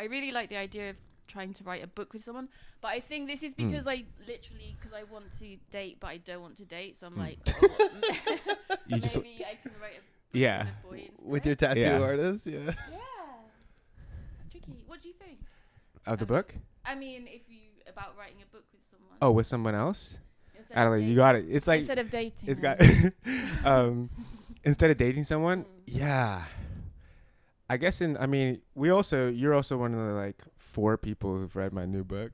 I really like the idea of trying to write a book with someone, but I think this is because because I want to date, but I don't want to date, so I'm like, maybe I can write a book with a boy instead. With your tattoo artist, yeah. Yeah, it's tricky. What do you think of the book? I mean, about writing a book with someone. Oh, with someone else? Adelaide, you got it. It's like instead of dating. It's got instead of dating someone. Yeah. I guess you're also one of the like 4 people who've read my new book.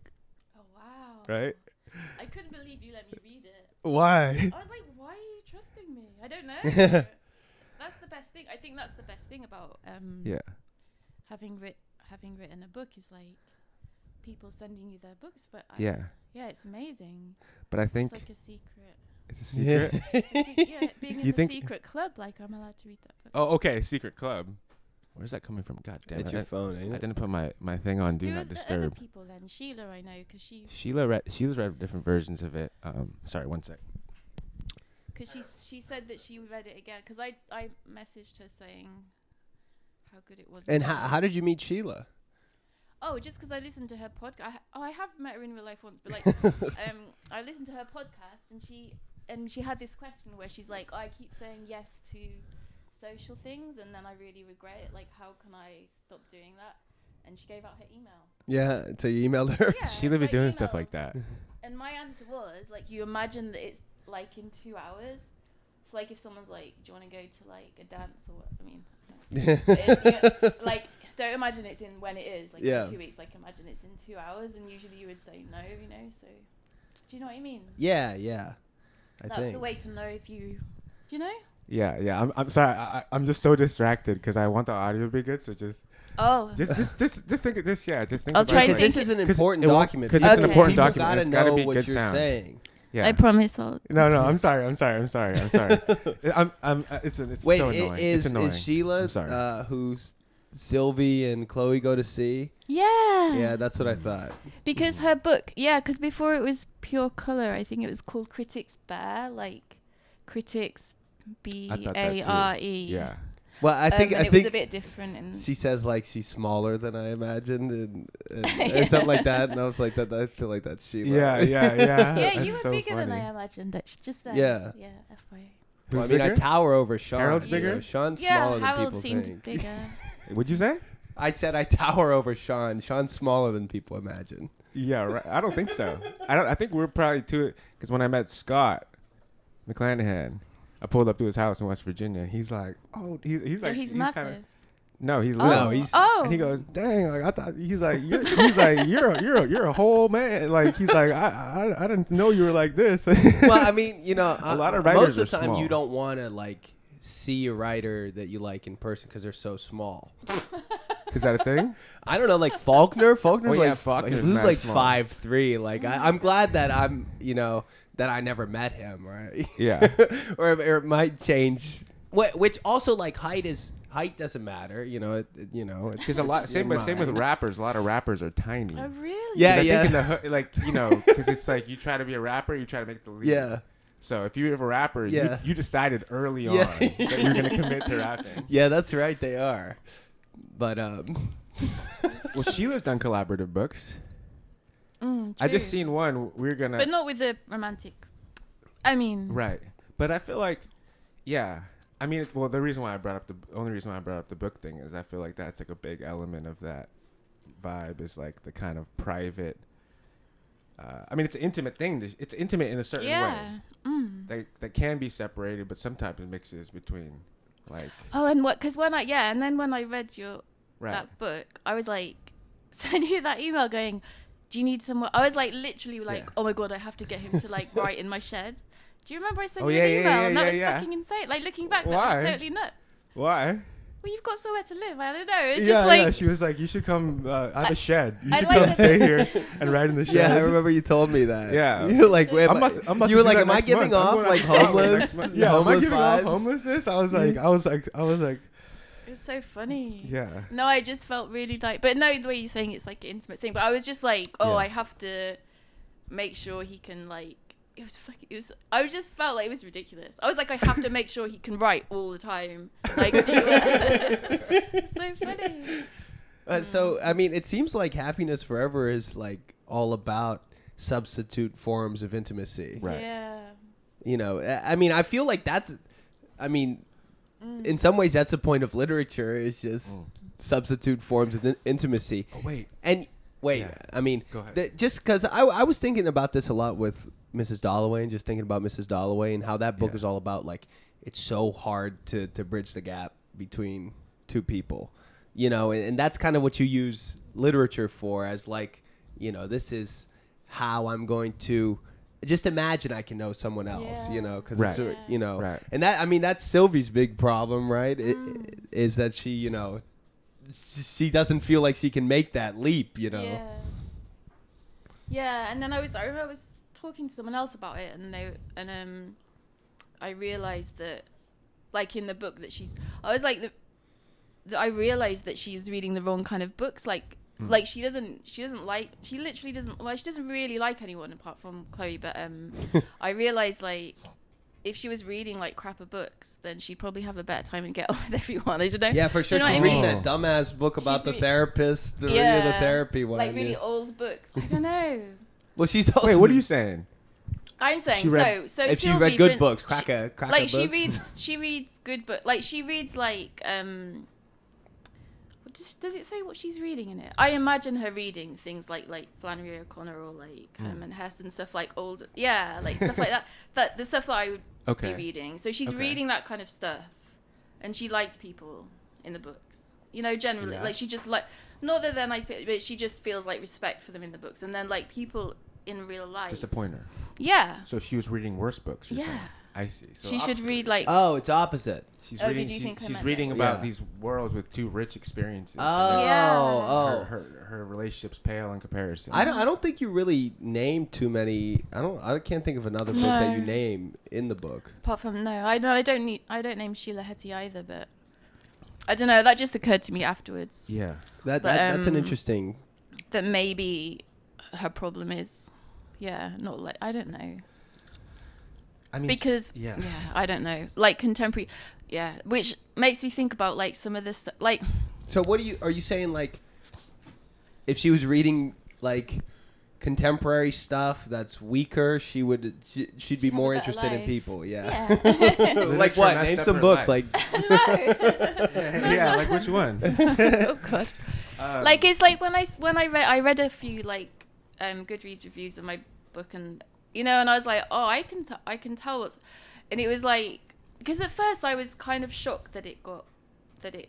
Oh wow. Right? I couldn't believe you let me read it. Why? I was like, why are you trusting me? I don't know. That's the best thing. I think that's the best thing about having written a book is like people sending you their books, but it's amazing. But I think it's like a secret. It's a secret. Being in a secret club, like I'm allowed to read that book. Oh, okay, secret club. Where's that coming from? God damn it! It's your phone, ain't it? I didn't put my thing on Do Not Disturb. Other people then? Sheila, I know, because Sheila read different versions of it. Sorry, one sec. Because she said that she read it again. Because I messaged her saying how good it was. And how did you meet Sheila? Oh, just because I listened to her podcast. I have met her in real life once, but like, I listened to her podcast, and she had this question where she's like, I keep saying yes to social things, and then I really regret it. Like, how can I stop doing that? And she gave out her email. Yeah, so you emailed her? Yeah, She'll be doing stuff like that. And my answer was, like, you imagine that it's like in 2 hours. It's like if someone's like, do you want to go to like a dance or what? I mean, like, don't imagine it's in when it is, like in 2 weeks. Like, imagine it's in 2 hours, and usually you would say no, so do you know what I mean? Yeah. That's the way to know if you, do you know? Yeah. I'm sorry. I'm just so distracted because I want the audio to be good. So just think of this. Yeah, just think. I'll try. Because this is an important document. Because it's an important People document. It's got to be what good you're sound. Saying. Yeah. I promise I'll. No. I'm sorry. It's Wait, so annoying. It's annoying. Is Sheila who's Sylvie and Chloe go to see? Yeah, that's what I thought. Because her book, because before it was Pure Color, I think it was called Critics Bear, like Critics Bare. Yeah. Well, I think it was a bit different. And she says like she's smaller than I imagined, and something like that. And I was like, that. I feel like that's Sheila. Yeah, you were bigger than I imagined. That's just that. Yeah. FYI. Well, I mean, I tower over Sean. Harold's bigger. Sean's smaller than Harold people seemed think. bigger. What'd you say? I said I tower over Sean. Sean's smaller than people imagine. Yeah, right. I don't think so. I think we're probably too. Because when I met Scott McClanahan, I pulled up to his house in West Virginia. And he's like, he's like, he's massive. No, he's little. No, he's. And he goes, dang, like I thought. He's like, you're a whole man. Like he's like, I didn't know you were like this. Well, I mean, a lot of writers most of the time small. you don't want to like see a writer that you like in person because they're so small. Is that a thing? I don't know, like Faulkner's Faulkner's who's like small. 5'3". Like I'm glad that I'm, that I never met him, right? Yeah. or it might change. Which also like height doesn't matter, Because a lot same with rappers. A lot of rappers are tiny. Oh really? Yeah. I think because it's like you try to be a rapper, you try to make the lead. Yeah. So if you're a rapper, you decided early on that you're gonna commit to rapping. Yeah, that's right. They are. But well, Sheila's done collaborative books. I just seen one. But not with the romantic. I mean. Right, but I feel like, yeah. I mean, the only reason why I brought up the book thing is I feel like that's like a big element of that vibe is like the kind of private. I mean, it's an intimate thing. It's intimate in a certain way. That can be separated, but sometimes it mixes between, like. Oh, and and then when I read that book, I was like, send you that email going, do you need someone? I was like, literally like, oh my God, I have to get him to like write in my shed. Do you remember I sent you an email? And that was fucking insane. Like looking back, that was totally nuts. Why? Well, you've got somewhere to live. I don't know. It's just like... Yeah, she was like, you should come, I have a shed. You should come stay here and ride in the shed. Yeah, I remember you told me that. Yeah. You were like, wait, you were like, am I giving off like homeless? Yeah, am I giving off homelessness? I was like... It's so funny. Yeah. No, I just felt really like... But no, the way you're saying it's like an intimate thing. But I was just like, I have to make sure he can like... I just felt like it was ridiculous. I was like, I have to make sure he can write all the time. Like, do it. It's so funny. So I mean, it seems like Happiness Forever is like all about substitute forms of intimacy. Right. Yeah. You know, I mean, I feel like in some ways that's the point of literature, is just substitute forms of intimacy. Oh, wait. And wait, Yeah. I mean, Go ahead. just because I was thinking about this a lot with Mrs. Dalloway, and just thinking about Mrs. Dalloway and how that book is all about, like, it's so hard to bridge the gap between two people, you know, and that's kind of what you use literature for, as like, you know, this is how I'm going to just imagine I can know someone else, you know, because it's, you know, and that, I mean, that's Sylvie's big problem, right? Is that she, you know, she doesn't feel like she can make that leap, you know. Yeah, and then I was talking to someone else about it, and I realized that, like, in the book that I realized that she's reading the wrong kind of books, like she literally doesn't really like anyone apart from Chloe, but I realized, like, if she was reading like crapper books, then she'd probably have a better time and get on with everyone. I don't know. Yeah, for sure. She's reading that dumbass book about the therapist, the therapy one. Like really old books. I don't know. Well, she's also... Wait, what are you saying? I'm saying so if she Sylvie read good books, cracker like books. she reads good books. Like she reads like does it say what she's reading in it? I imagine her reading things like Flannery O'Connor or like Herman Hesse and stuff, like old, like stuff like that. That the stuff that I would be reading. So she's reading that kind of stuff, and she likes people in the books. You know, generally, like she just like, not that they're nice people, but she just feels like respect for them in the books. And then like people in real life. Disappoint her. Yeah. So she was reading worse books. You're saying. I see. So she should read like. Oh, it's opposite. She's reading. She's reading about these worlds with two rich experiences. Her relationships pale in comparison. I don't think you really name too many. I can't think of another book that you name in the book. Apart from I don't name Sheila Heti either, but I don't know. That just occurred to me afterwards. Yeah, that's an interesting. That maybe her problem is, not like, I don't know. I mean, because I don't know, like contemporary, which makes me think about like some of this, like. So what are you saying, like, if she was reading like contemporary stuff that's weaker, she'd be more interested in people, like what? Name some books, like. Like which one? Oh God. Like it's like when I read a few like Goodreads reviews of my book, and you know, and I was like, oh, I can tell what's, and it was like, because at first I was kind of shocked that it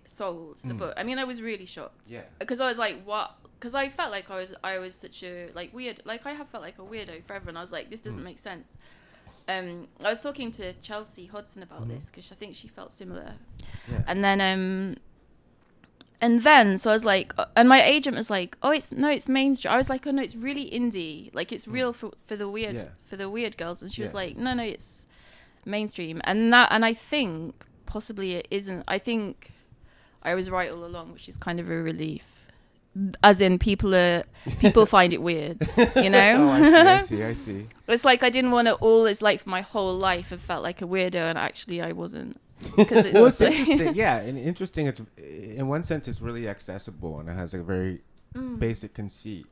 sold the book. I mean, I was really shocked. Yeah. Because I was like, what? Because I felt like I was such a like weird, like I have felt like a weirdo forever, and I was like, this doesn't make sense. I was talking to Chelsea Hodson about this because I think she felt similar. Yeah. And then so I was like, and my agent was like, oh, it's mainstream. I was like, oh no, it's really indie, like it's real for the weird girls. And she was like, no, it's mainstream. And I think possibly it isn't. I think I was right all along, which is kind of a relief. As in, people find it weird, you know. I see. It's like I didn't want to always, like, for my whole life have felt like a weirdo, and actually I wasn't. It's interesting. Yeah, and interesting. It's in one sense it's really accessible, and it has a very basic conceit,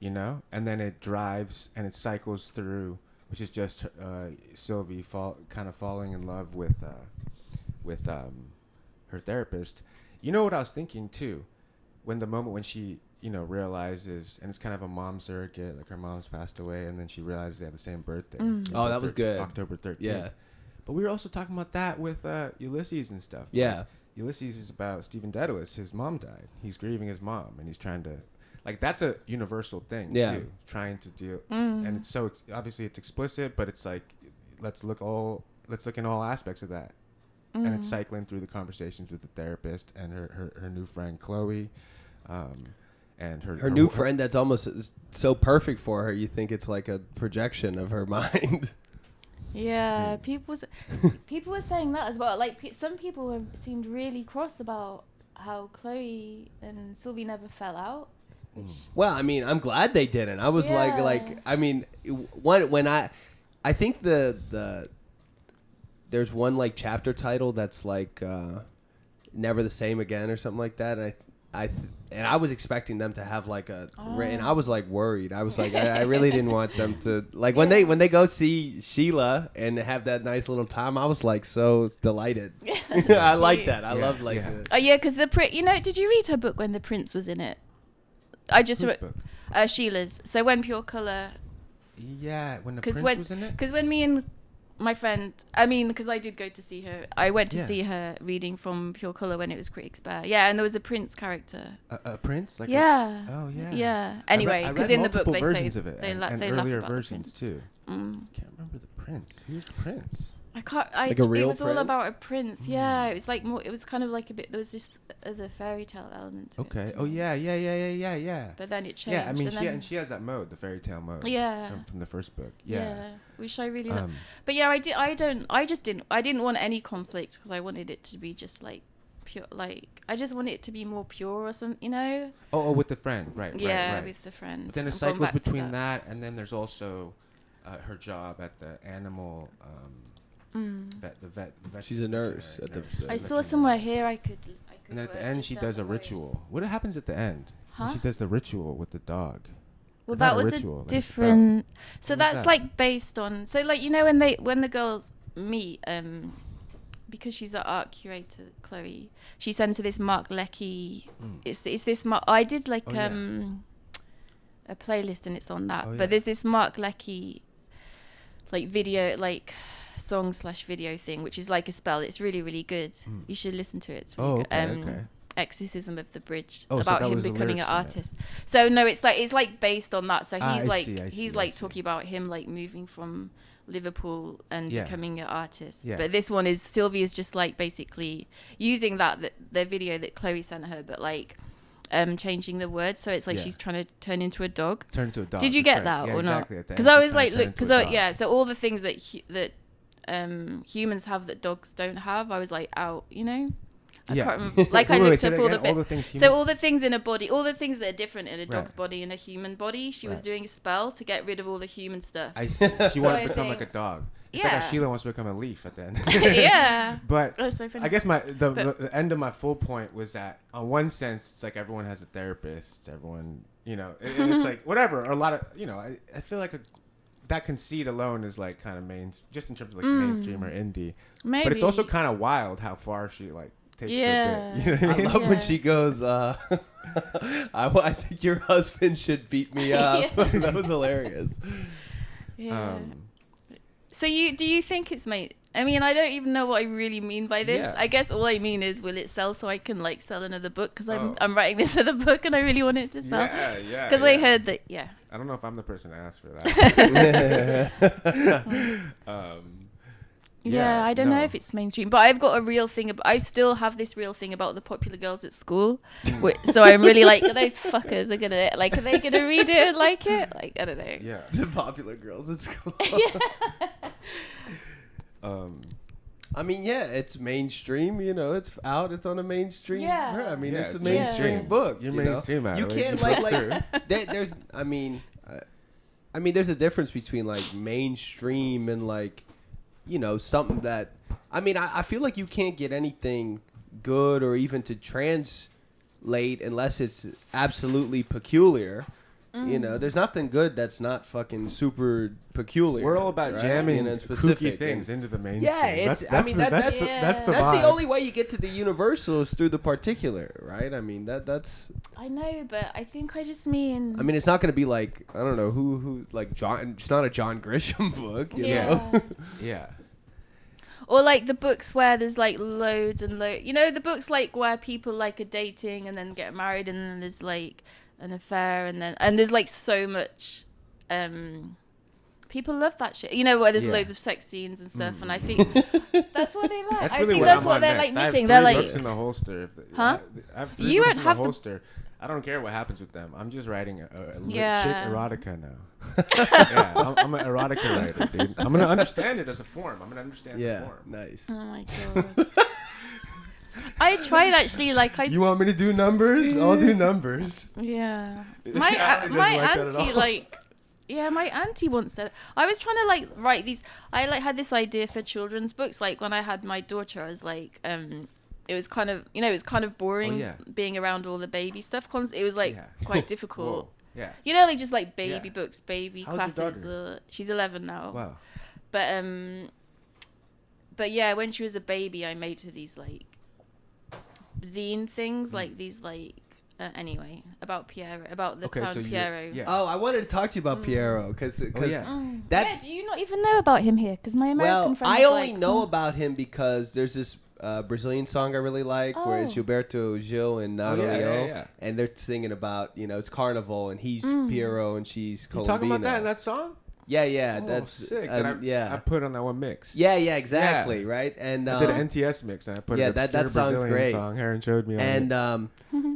you know. And then it drives and it cycles through, which is just Sylvie kind of falling in love with her therapist. You know what I was thinking too? When she, you know, realizes, and it's kind of a mom surrogate, like her mom's passed away, and then she realizes they have the same birthday. Oh, that was good. October 13th. Yeah. But we were also talking about that with Ulysses and stuff. Yeah. Like, Ulysses is about Stephen Dedalus. His mom died. He's grieving his mom, and he's trying to, like, that's a universal thing, too. Trying to deal, and it's so, obviously it's explicit, but it's like, let's look in all aspects of that. And it's cycling through the conversations with the therapist and her new friend Chloe, and her new friend that's almost so perfect for her. You think it's like a projection of her mind. Yeah, people were saying that as well. Like some people seemed really cross about how Chloe and Sylvie never fell out. Well, I mean, I'm glad they didn't. I was like, I mean, when I think the there's one like chapter title that's like Never the Same Again or something like that. And and I was expecting them to have like and I was like worried. I was like, I really didn't want them to like when they go see Sheila and have that nice little time. I was like so delighted. I like that. I love like. Oh yeah, because did you read her book when the prince was in it? I just Sheila's. So when Pure Colour. Yeah, when the prince was in it. Because when me and my friend, because I did go to see her. I went to see her reading from Pure Colour when it was Critics' Bear. Yeah, and there was a prince character. A prince? Like yeah. Oh, yeah. Yeah. Anyway, because in the book they say of it they and laugh earlier about versions the prince. too. Can't remember the prince. Who's the prince? I can't. Like a real it was prince? all about a prince. Yeah, it was like more. It was kind of like a bit. There was just the fairy tale element. To Okay. it, Oh yeah. But then it changed. Yeah, I mean, and she has that mode, the fairy tale mode. Yeah. From the first book. Yeah. Which I really love. But yeah, I didn't want any conflict because I wanted it to be just like pure. Like I just wanted it to be more pure or something, you know. Oh, with the friend, right? Yeah, right. with the friend. But then it cycles between that, and then there's also her job at the animal. The vet. She's a nurse at the. I saw somewhere here I could. And then at the end, she does a ritual. What happens at the end? When she does the ritual with the dog. Well, that was a different. So that's like based on. So like when the girls meet, because she's an art curator, Chloe. She sends to this Mark Leckey. It's this Mark. I did like a playlist and it's on that. But there's this Mark Leckey, like video like. Song/video thing, which is like a spell. It's really, really good. You should listen to it. It's really good. Okay. Exorcism of the Bridge, about him becoming an artist. So no, it's like based on that. So he's talking about him like moving from Liverpool and becoming an artist. Yeah. But this one is Sylvia's just like basically using the video that Chloe sent her, but like changing the words, so it's like she's trying to turn into a dog. Did you get that or not? Because I was like, look, so all the things that humans have that dogs don't have, I was like, out, I can't remember. Like I looked up all the things. So all the things in a body, all the things that are different in a dog's body and a human body, she was doing a spell to get rid of all the human stuff. I see. She wanted to become like a dog. It's like how Sheila wants to become a leaf at the end. Yeah. But so I guess the end of my full point was that on one sense, it's like everyone has a therapist. Everyone, and it's like whatever. Or a lot of, I feel like that conceit alone is like kind of just in terms of like mainstream or indie. Maybe. But it's also kind of wild how far she like takes it. You know what I mean? I love when she goes, I think your husband should beat me up. That was hilarious. Yeah. So do you think it's made? I mean, I don't even know what I really mean by this. Yeah. I guess all I mean is, will it sell so I can like sell another book? Because I'm writing this other book and I really want it to sell. Yeah. Because I heard that. Yeah. I don't know if I'm the person to ask for that. I don't know if it's mainstream, but I've got a real thing. I still have this real thing about the popular girls at school. So I'm really like, are those fuckers are they gonna read it and like it? Like, I don't know. Yeah, the popular girls at school. I mean, it's mainstream. It's out. It's on a mainstream. Yeah. I mean, it's a mainstream book. You're mainstream. You can't like. There's. I mean, there's a difference between like mainstream and like, something that. I mean, I feel like you can't get anything good or even to translate unless it's absolutely peculiar. There's nothing good that's not fucking super peculiar. We're all about jamming kooky things into the mainstream. Yeah, that's the only way you get to the universal is through the particular, right? I mean, that's. I know, but I think I just mean. I mean, it's not going to be like, I don't know who like John. It's not a John Grisham book, you know. Yeah. Or like the books where there's like loads and loads. The books like where people like are dating and then get married and then there's like an affair and there's like so much people love that shit, where there's loads of sex scenes and stuff. And I think that's what they like. I think that's what they're like missing. They're like books in the holster. I have 3 you won't have the holster. I don't care what happens with them. I'm just writing a chick erotica now. I'm an erotica writer, dude. I'm gonna understand it as a form. I'm gonna understand the form. Nice. Oh my god. I tried actually, You want me to do numbers? I'll do numbers. Yeah. My auntie my auntie once said, I was trying to write these. I had this idea for children's books. Like when I had my daughter, I was like, it was kind of boring being around all the baby stuff. It was like quite difficult. Whoa. Yeah. You know, like just like baby books, baby How old's your classes. She's 11 now. Wow. But yeah, when she was a baby, I made her these like zine things, like these like anyway, about Pierrot, about the clown Pierrot. Yeah. Oh, I wanted to talk to you about Pierrot because that. Do you not even know about him here? Because my American friend. I only know about him because there's this Brazilian song I really like where it's Gilberto Gil and Nado Leão, and they're singing about it's Carnival and he's Pierrot and she's Colombina. You talking about that in that song? Yeah, Oh, that's sick. I put on that one mix. Yeah, exactly, right. And I did an NTS mix and I put an that song's Brazilian great. song. Aaron showed me. And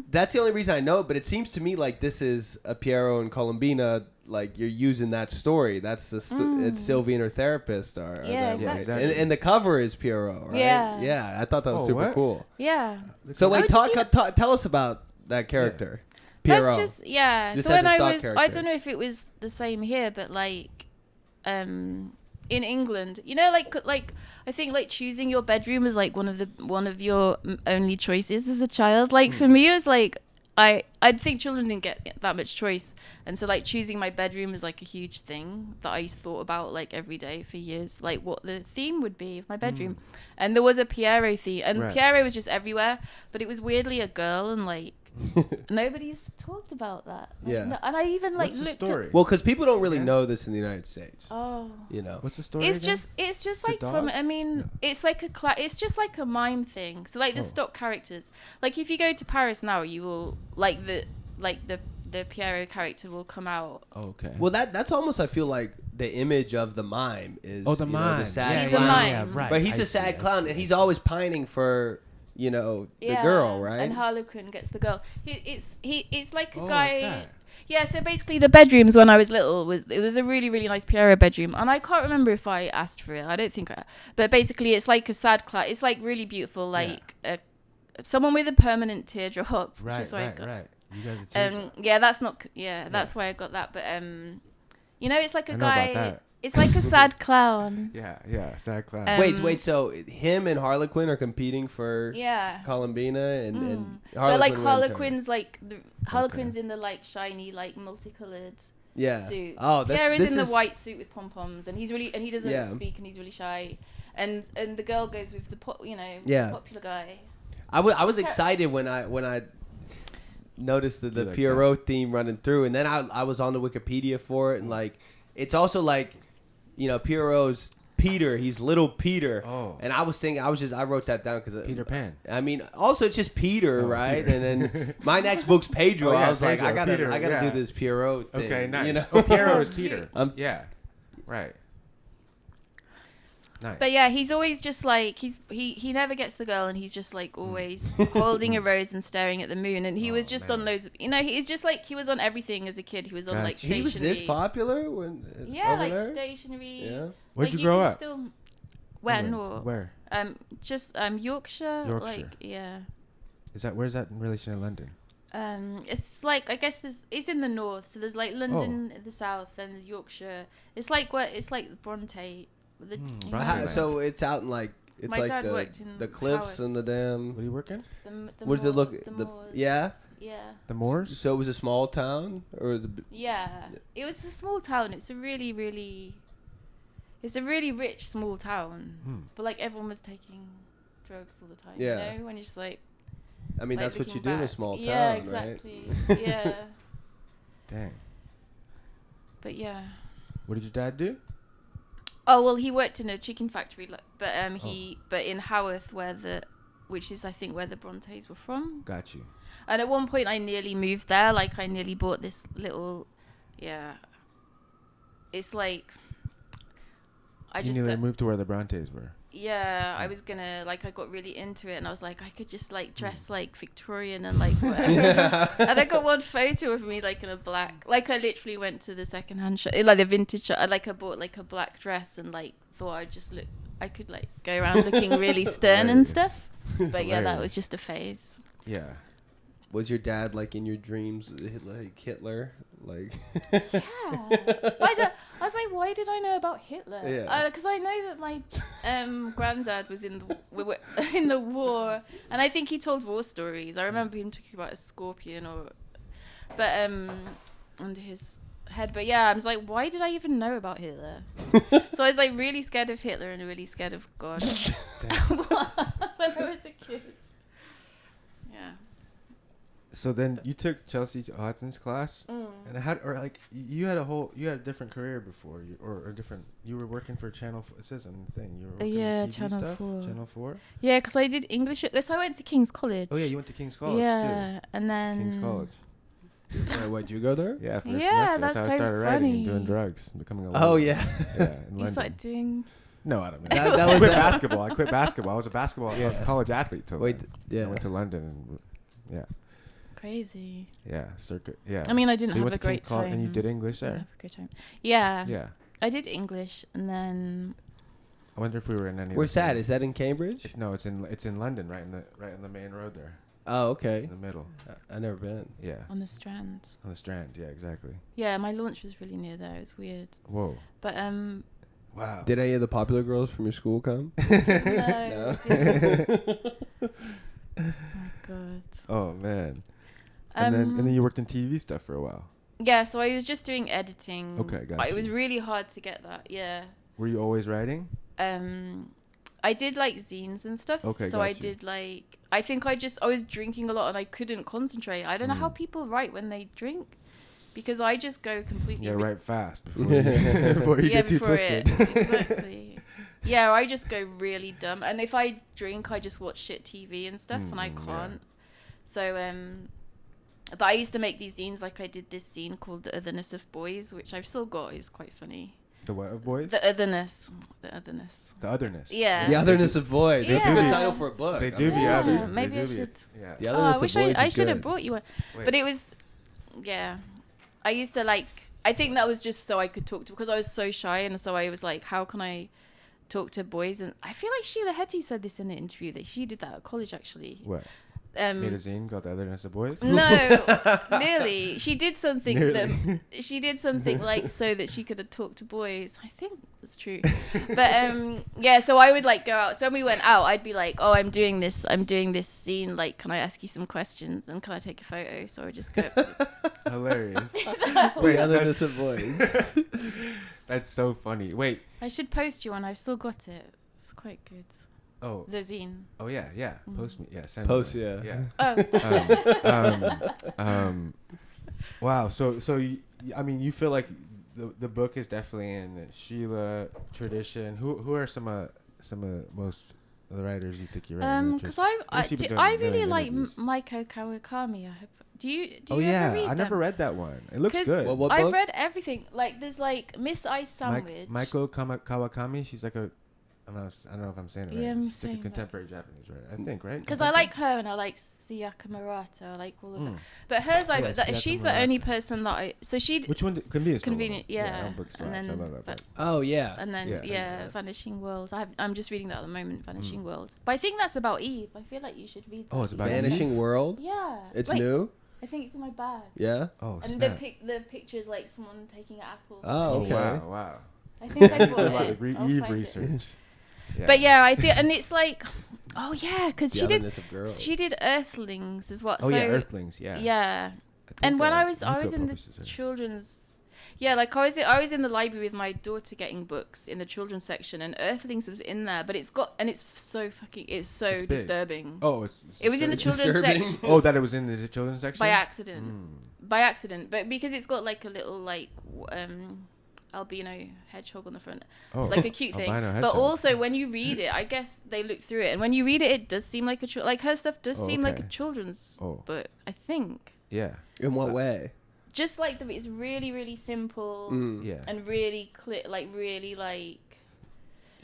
that's the only reason I know it. But it seems to me like this is a Pierrot and Colombina. Like you're using that story. That's the it's Sylvie and her therapist. Exactly. And the cover is Pierrot, right? Yeah. I thought that was super cool. Yeah. So wait, tell us about that character. Pierrot. That's just so when I don't know if it was the same here, but like in England, like I think like choosing your bedroom is like one of your only choices as a child. Like for me, it was like I think children didn't get that much choice, and so like choosing my bedroom is like a huge thing that I thought about like every day for years, like what the theme would be of my bedroom. And there was a Pierrot theme, and Pierrot was just everywhere, but it was weirdly a girl, and like nobody's talked about that. Like, no, and I even like looked up. Well, because people don't really know this in the United States. Oh, what's the story? It's just like from. I mean, it's like it's just like a mime thing. So like the stock characters. Like if you go to Paris now, you will like the Pierrot character will come out. Okay. Well, that's almost I feel like the image of the mime is. The mime. The sad he's a mime, right? But he's a sad clown, and he's always pining for. The girl, right? And Harlequin gets the girl. It's like a guy. Like yeah, so basically the bedrooms when I was little was a really, really nice Pierrot bedroom. And I can't remember if I asked for it. I don't think but basically it's like a sad clown. It's like really beautiful, like someone with a permanent teardrop. Right. You got that's why I got that. But it's like a I know guy. about that. It's like a sad clown. Yeah, sad clown. Wait. So him and Harlequin are competing for Colombina, and Harlequin but like Harlequin's like Harlequin's in the like shiny like multicolored suit. Oh, Pierrot's in the white suit with pom poms, and he doesn't speak, and he's really shy. And the girl goes with the popular guy. I was excited when I noticed the Pierrot theme running through, and then I was on the Wikipedia for it, and like it's also like. Pierrot's Peter. He's little Peter. Oh. And I wrote that down because Peter Pan. I mean, also it's just Peter, right? Peter. And then my next book's Pedro. I was Pedro, like, I gotta do this Pierrot thing. Okay, nice. Pierrot is Peter. Yeah, right. Nice. But yeah, he's always just like he never gets the girl, and he's just like always holding a rose and staring at the moon. And he was just on loads of he's just like he was on everything as a kid. He was on like stationery. He was this popular when like stationery. Yeah. like, Where'd you grow up? Where? Just Yorkshire. Yorkshire. Like Where's that in relation to London? It's like I guess it's in the north. So there's like London in the south, and there's Yorkshire. It's like Bronte. So it's out in like it's my like dad worked in the cliffs Howard. and the dam. What are you working? What does it look? Yeah. The moors. So it was a small town, or it was a small town. It's a really rich small town, but like everyone was taking drugs all the time. Yeah. When you're just like. I mean, that's what you do in a small town, yeah, exactly. right? Yeah. Dang. But yeah. What did your dad do? Oh well, he worked in a chicken factory, but in Haworth, which is I think where the Brontes were from. Got you. And at one point, I nearly moved there. Like I nearly bought this little, It's like. You nearly moved to where the Brontes were. Yeah, I was gonna I got really into it, and I was like, I could just like dress like Victorian and like whatever. And I got one photo of me like in a black, like I literally went to the secondhand shop, like the vintage shop. I bought like a black dress and like thought I could like go around looking really stern and stuff. But yeah, that was just a phase. Yeah. Was your dad like in your dreams like Hitler? Like, Yeah. I was like, why did I know about Hitler? Yeah. Because I know that my granddad was in the war, and I think he told war stories. I remember him talking about a scorpion under his head. But yeah, I was like, why did I even know about Hitler? So I was like really scared of Hitler and really scared of God when I was a kid. Yeah. So then you took Chelsea Hodgson's class, and you had a different career before, you were working for Channel 4. It says on the thing you were working TV Channel stuff? 4. Channel 4. Yeah, because I did English. So I went to King's College. Oh yeah, you went to King's College yeah, too. and then King's College. Why'd you go there? Yeah, for a Yeah, semester. that's how I so started writing and funny. doing drugs, becoming a Oh lawyer. yeah. Yeah, in you London. started doing. No, I don't know. That I was quit a- basketball. I quit basketball. I was a college athlete till Wait, then. yeah. I went to London and Crazy. circuit. Yeah. I mean, I didn't So you have went a to King's great College time. and you did English I didn't there? have a great time. Yeah. Yeah. I did English, and then I wonder if we were in any. Where's of the that? same- Is that in Cambridge? No, it's in London, right on the main road there, Oh, okay. in the middle. I never been. Yeah, on the Strand. on the Strand. Yeah, exactly. Yeah, my launch was really near there. It was weird, Whoa. but Wow. Did any of the popular girls from your school come? no. No. it didn't. Oh my god. Oh man. And then you worked in TV stuff for a while. Yeah, so I was just doing editing. Okay, But gotcha. it was really hard to get that. Yeah. Were you always writing? I did like zines and stuff. Okay, so I got you. did like I think I was drinking a lot and I couldn't concentrate. I don't know how people write when they drink, because I just go completely. Yeah, write fast before you get too twisted. Exactly. Yeah, I just go really dumb, and if I drink, I just watch shit TV and stuff, and I Yeah. can't. So but I used to make these zines. Like I did this zine called The Otherness of Boys, which I've still got. It's quite funny. The what of boys? The Otherness. The Otherness. The otherness. Yeah. The Otherness of Boys. That's a Yeah. good title for a book. They do be Yeah, other. They maybe I do be- should. Yeah. The Oh, Otherness I wish of Boys I is should have good. brought you one. Wait. But it was, yeah. I used to like, I think that was just so I could talk to, because I was so shy, and so I was like, how can I talk to boys? And I feel like Sheila Heti said this in an interview, that she did that at college actually. What? Made a zine called The Otherness of Boys? No, nearly. She did something Nearly. she did something like so that she could talk to boys. I think that's true. But yeah, so I would like go out. So when we went out, I'd be like, "Oh, I'm doing this scene. Like, can I ask you some questions and can I take a photo?" So I would just go. Hilarious. The Otherness of Boys. That's so funny. Wait. I should post you one. I've still got it. It's quite good. Oh. The zine. Oh yeah. Mm-hmm. Post me. Yeah. Send Post, me one. yeah. Oh. Wow. So I mean, you feel like the book is definitely in the Sheila tradition. Who are some of most of the writers you think you're writing? Because I really like Maiko Kawakami. Do you Oh ever yeah, read I never them? read that one. It looks 'Cause good. Well, what I've book? read everything. Like there's like Miss Ice Sandwich. Maiko Kawakami. She's like I don't know if I'm saying it right. Yeah, I'm She's like a saying that. contemporary Japanese writer, I think, right? Because I like her and I like Sayaka Murata. I like all of them. But hers, Yeah, she's Sayaka the only Murata. person that I. So she. Which one? Convenient. Store Convenient, one. yeah. That book slaps. And I then, love that but- book. Oh yeah. And then Yeah. Vanishing Worlds. I'm just reading that at the moment. Vanishing Worlds. But I think that's about Eve. I feel like you should read that. Oh, it's about Vanishing World. Yeah. It's Wait, new. I think it's in my bag. Yeah. Oh, And snap. the picture is like someone taking an apple. Oh, okay. Wow. I think I A bought lot it. of I'll Eve find it. research. Yeah. But yeah, I feel, and it's like, oh yeah, because The she did. Otherness of Girls. She did Earthlings as well. Oh so, yeah, Earthlings. Yeah. Yeah. I think, And when I was Nico in the publishes her. children's, yeah, like I was in the library with my daughter getting books in the children's section, and Earthlings was in there, but it's so big. disturbing. Oh, It was in the It's children's disturbing. section Oh, that it was in the children's section. by accident. Mm. By accident, but because it's got like a little like albino hedgehog on the front, Oh, like a cute thing. albino But hedgehog. also when you read it, I guess they look through it, and when you read it, it does seem like like her stuff does Oh, seem like a okay. children's Oh. book. I think Yeah. In what way? just like it's really really simple Yeah. and really clear, like really like.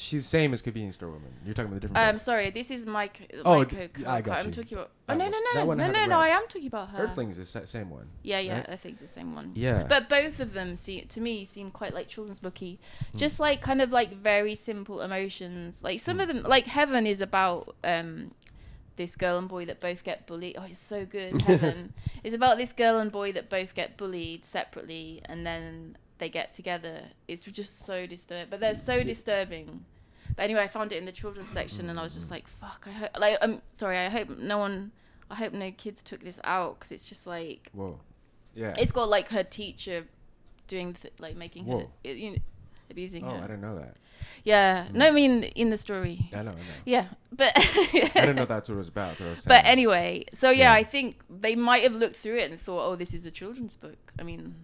She's the same as Convenience Store Woman. You're talking about the different. book. Sorry, this is Maiko Oh, Kawakami. I got I'm you. talking about. That Oh no one. no That one I no no haven't no! read. I am talking about her. Earthlings is the same one. Yeah, right? I think it's the same one. Yeah. But both of them seem quite like children's booky. Hmm. Just like kind of like very simple emotions. Like some of them, like Heaven is about this girl and boy that both get bullied. Oh, it's so good. Heaven. It's about this girl and boy that both get bullied separately, and then they get together. It's just so disturbing. But they're so disturbing. But anyway, I found it in the children's section, and I was just like, "Fuck!" I'm sorry. I hope no kids took this out, because it's just like, whoa, yeah. It's got like her teacher doing making her, abusing her. Oh, I didn't know that. Yeah. No, I mean in the story. I know. Yeah, but I didn't know that's what it was about. But anyway, so yeah, I think they might have looked through it and thought, "Oh, this is a children's book." I mean,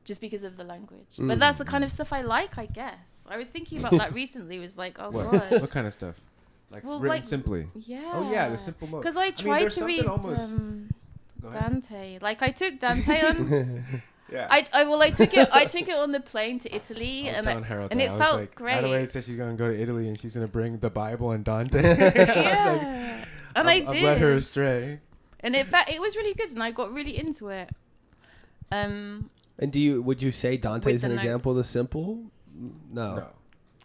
just because of the language. But that's the kind of stuff I like, I guess. I was thinking about that recently. Was like, oh god. What kind of stuff? Like written simply. Yeah. Oh yeah, the simple mode. Because I tried to read Dante. Like I took Dante on. Yeah. I took it on the plane to Italy, and it felt like, great. Adelaide said she's gonna go to Italy and she's gonna bring the Bible and Dante. Yeah. I did. I've led her astray. And it was really good, and I got really into it. And would you say Dante's an example of the simple? No.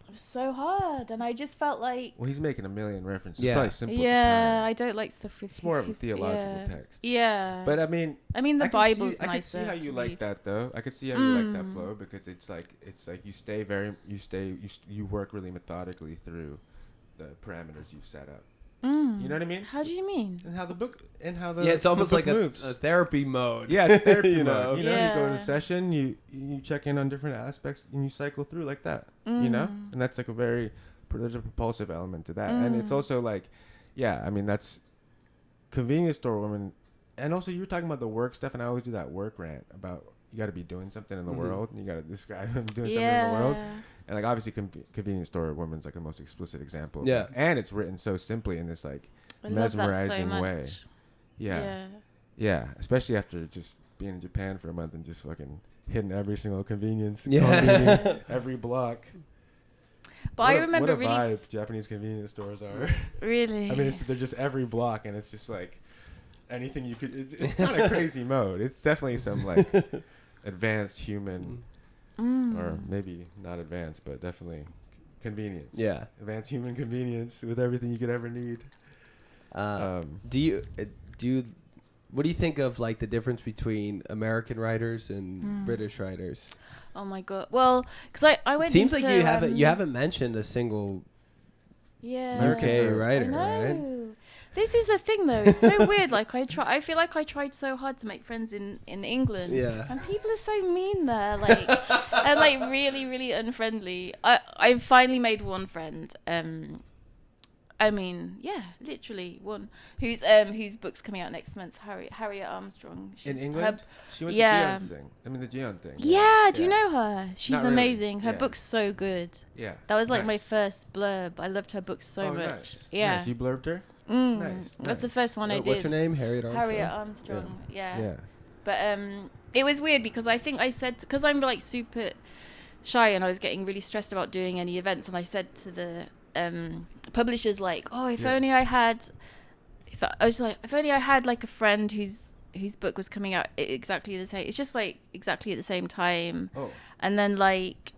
It was so hard, and I just felt like... Well, he's making a million references. Yeah. Probably simple. Yeah, I don't like stuff with... It's more of a theological text. Yeah. But I mean the Bible's nicer. I can see how you like that, though. I could see how you like that flow, because it's like you work really methodically through the parameters you've set up. You know what I mean? How do you mean? And how the it's almost like a therapy mode. Yeah, it's therapy mode. You know, you go in a session, you check in on different aspects, and you cycle through like that. You know, and that's like there's a propulsive element to that, and it's also like, yeah, I mean that's convenience store woman, and also you were talking about the work stuff, and I always do that work rant about you got to be doing something in the world, and you got to describe them doing something in the world. And like obviously, convenience store woman's like the most explicit example. Yeah, and it's written so simply in this like mesmerizing way. Yeah. Especially after just being in Japan for a month and just fucking hitting every single convenience, every block. But I remember what a vibe Japanese convenience stores are. Really? I mean, they're just every block, and it's just like anything you could. It's kind of crazy mode. It's definitely some like advanced human. Or maybe not advanced, but definitely convenience. Yeah. Advanced human convenience with everything you could ever need. What do you think of like the difference between American writers and British writers? Oh my god. Well, because I went. Seems like you haven't mentioned a single UK writer, right? This is the thing, though. It's so weird. Like I feel like I tried so hard to make friends in England, and people are so mean there, like, and like really, really unfriendly. I've finally made one friend. I mean, yeah, literally one whose book's coming out next month. Harriet Armstrong. She's in England. She went to Gion's thing. I mean the Gion thing. Yeah, do you know her? She's Not amazing. Really. Her book's so good. Yeah. That was like my first blurb. I loved her book so much. Nice. Yeah. Nice. You blurbed her. That's the first one I did. What's her name? Harriet Armstrong. Yeah. But it was weird because I think I said, because I'm like super shy and I was getting really stressed about doing any events, and I said to the publishers like, oh, if only I had like a friend whose book was coming out exactly the same. It's just like exactly at the same time. Oh. And then like.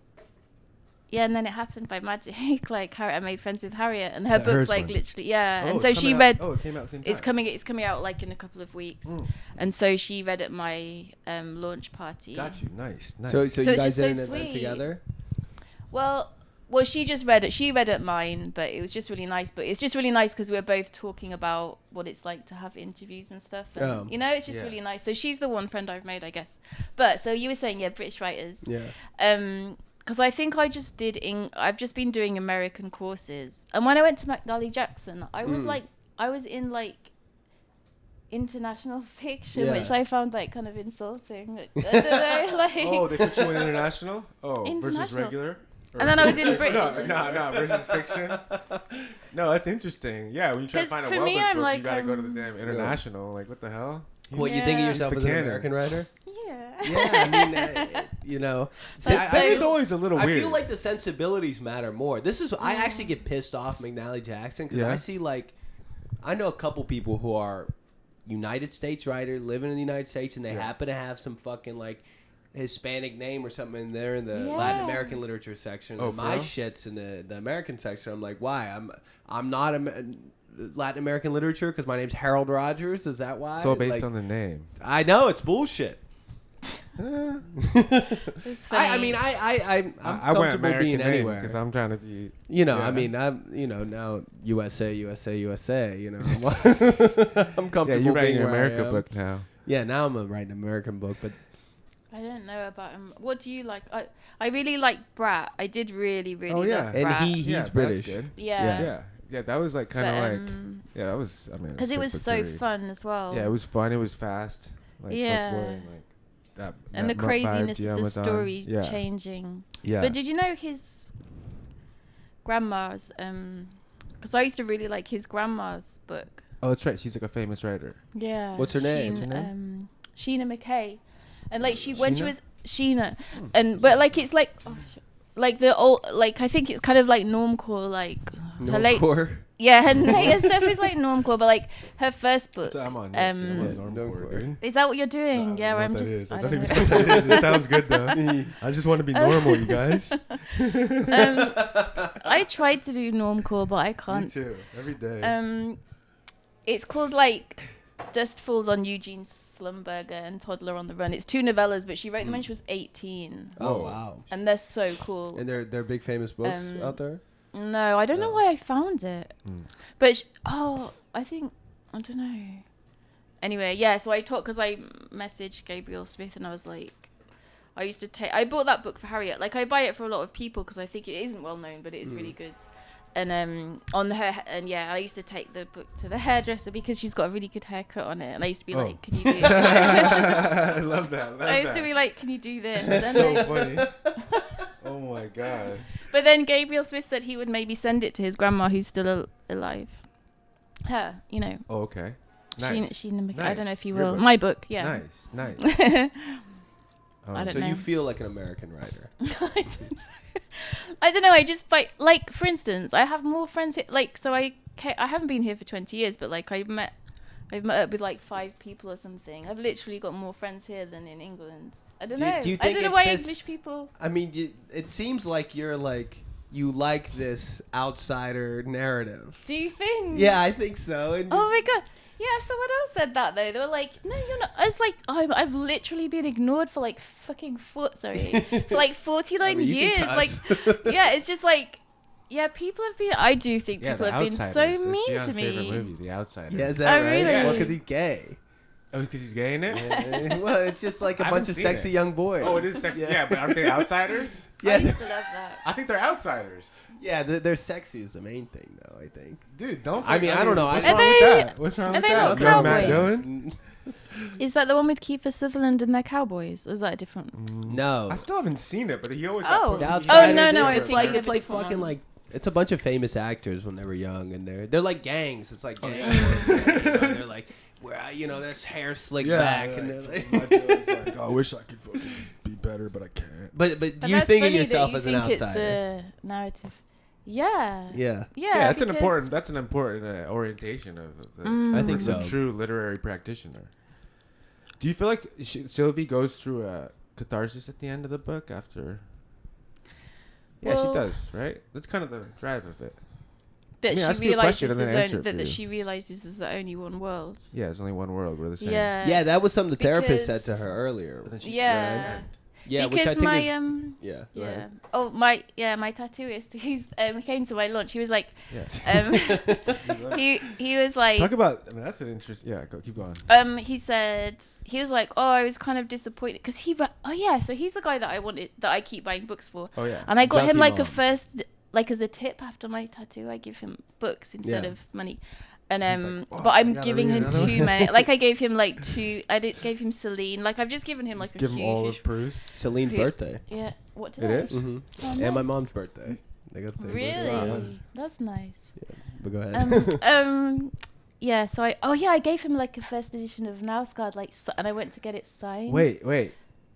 Yeah, and then it happened by magic. Like I made friends with Harriet, and her book's like literally, and so she read. Oh, it came out at the same time. It's coming out like in a couple of weeks, and so she read at my launch party. Got you, nice. So you guys did an event together? Well, she just read it. She read at mine, but it was just really nice. But it's just really nice because we're both talking about what it's like to have interviews and stuff. And, it's just really nice. So she's the one friend I've made, I guess. But so you were saying, British writers. Yeah. Because I think I've just been doing American courses, and when I went to McNally Jackson, I was in like international fiction, which I found like kind of insulting. I don't know, like. Oh, they put you in international? Oh, international. Versus regular? And then I was in British. No, versus fiction. No, that's interesting. Yeah, when you try to find a well-book book, you gotta go to the damn international. Like, what the hell? What, you think of yourself as an American writer? Yeah, I mean, See, it's always a little weird. I feel like the sensibilities matter more. I actually get pissed off McNally Jackson because I see I know a couple people who are United States writer living in the United States, and they happen to have some fucking like Hispanic name or something in there in the Latin American literature section. Oh, and my shit's in the American section. I'm like, why? I'm not Latin American literature because my name's Harold Rogers. Is that why? So based on the name. I know it's bullshit. It's funny. I'm I went comfortable American being name anywhere because I'm trying to be. I mean, I'm now USA. I'm comfortable. Yeah, you're writing being your where I America am. book now. Yeah, now I'm writing an American book, but I don't know about him. What do you like? I really like Brat. I did really Oh, yeah. love and Brat. he's That's British. good. Yeah. Yeah, that was like kind of But, like. Yeah, that was. I mean, because it was super so great. fun as well. Yeah, it was fun. It was fast. Like, Yeah. like that. And the that craziness vibe of the Amazon. story Yeah. changing. Yeah. But did you know his grandma's? Because I used to really like his grandma's book. Oh, that's right. She's like a famous writer. Yeah. What's her name? Sheena McKay, and like when she Sheena? was Sheena, but like it's like like the old like I think it's kind of like normcore like her late Normcore. her later stuff is like normcore, but like her first book. I'm on. Normcore. Dude. Is that what you're doing? Yeah, where I'm just. I I don't don't even know. know what that is. It sounds good though. I just want to be normal, you guys. I tried to do normcore, but I Me can't. too. Every day. It's called like Dust Falls on Eugene Slumberger and Toddler on the Run. It's 2 novellas, but she wrote them when she was 18, Oh wow! and they're so cool. And they're big famous books out there. No, I don't know why I found it, but I don't know. Anyway, yeah. So I talked because I messaged Gabriel Smith, and I was like, I bought that book for Harriet. Like I buy it for a lot of people because I think it isn't well known, but it is really good. And I used to take the book to the hairdresser because she's got a really good haircut on it, and I used to be like, "Can you do?" I love that. I used to be like, "Can you do this?" That's And so then, funny. Oh my god. but then Gabriel Smith said he would maybe send it to his grandma who's still alive. Her, Oh, okay. Nice. Sheena I don't know if you Your will. book. My book, yeah. Nice. I don't So know. you feel like an American writer. I don't know. I just like for instance, I have more friends here. Like, so I haven't been here for 20 years, but like I've met up with like 5 people or something. I've literally got more friends here than in England. I don't know. Do you I think don't know it's why just- English people. I mean, it seems like you like this outsider narrative. Do you think? Yeah, I think so. And Oh my god. Yeah, someone else said that though. They were like, "No, you're not." I was like, I've literally been ignored for like fucking 49 years. Like, yeah, it's just like, yeah, people have been. I do think people The have been Outsiders. so That's mean Gian's to favorite me. movie, The Outsiders. Yeah, is that Oh, right? really? Well, because he's gay. Oh, because he's gay in it? Yeah, well, it's just like a I bunch haven't of seen sexy it. young boys. Oh, it is sexy. Yeah, but aren't they outsiders? I Yeah, used to love that. I think they're outsiders. yeah, they're sexy is the main thing, though. I think. Dude, don't. I mean, I don't know. What's Are wrong they- with that? What's wrong are with they that? not Young Matt cowboys? Dillon? Is that the one with Kiefer Sutherland and their cowboys? Or is that a different? No. I still haven't seen it, but he always. Oh. got The put- Outsiders, no, no, it's I'm like thinking it's of a like different fucking one. like it's a bunch of famous actors when they were young, and they're like gangs. It's like gangs. They're like there's hair slicked back, and they're like. I wish I could fucking be better, but I can't. But But do you that's think of funny that yourself you as an think outsider? It's a narrative. Yeah. Yeah. Yeah. Yeah, that's an because- important orientation of the, I think the so. true literary practitioner. Do you feel like Sylvie goes through a catharsis at the end of the book after? Yeah, Well- she does, right? That's kind of the drive of it. That I mean, ask she you a question realizes and then there's answer it for that you. she realizes there's only one world. Yeah, there's only one world. We're the same. Yeah. Yeah, that was something the therapist said to Because- her earlier. But then she Yeah. Yeah, because which I think my is yeah. go ahead. Oh my tattooist who's came to my launch. He was like, Yeah. he was like, Talk about. I mean, that's an interest. Yeah, keep going. he said he was like, oh, I was kind of disappointed because so he's the guy that I keep buying books for. Oh yeah. And I got him Junkie like a mom. first, like as a tip after my tattoo, I give him books instead Yeah. of money. And like, "Fuck, but I I'm gotta giving read him another too many. Like I gave him like 2. Gave him Celine. Like I've just given him like Give a him all huge. of Proust. Celine's Yeah. birthday. Yeah. What did It I? is? Mm-hmm. Oh, And my nice. mom's birthday. They got the same birthday. Really? Yeah. That's nice. But go ahead. Yeah. So I gave him like a first edition of Knausgaard, and I went to get it signed. Wait.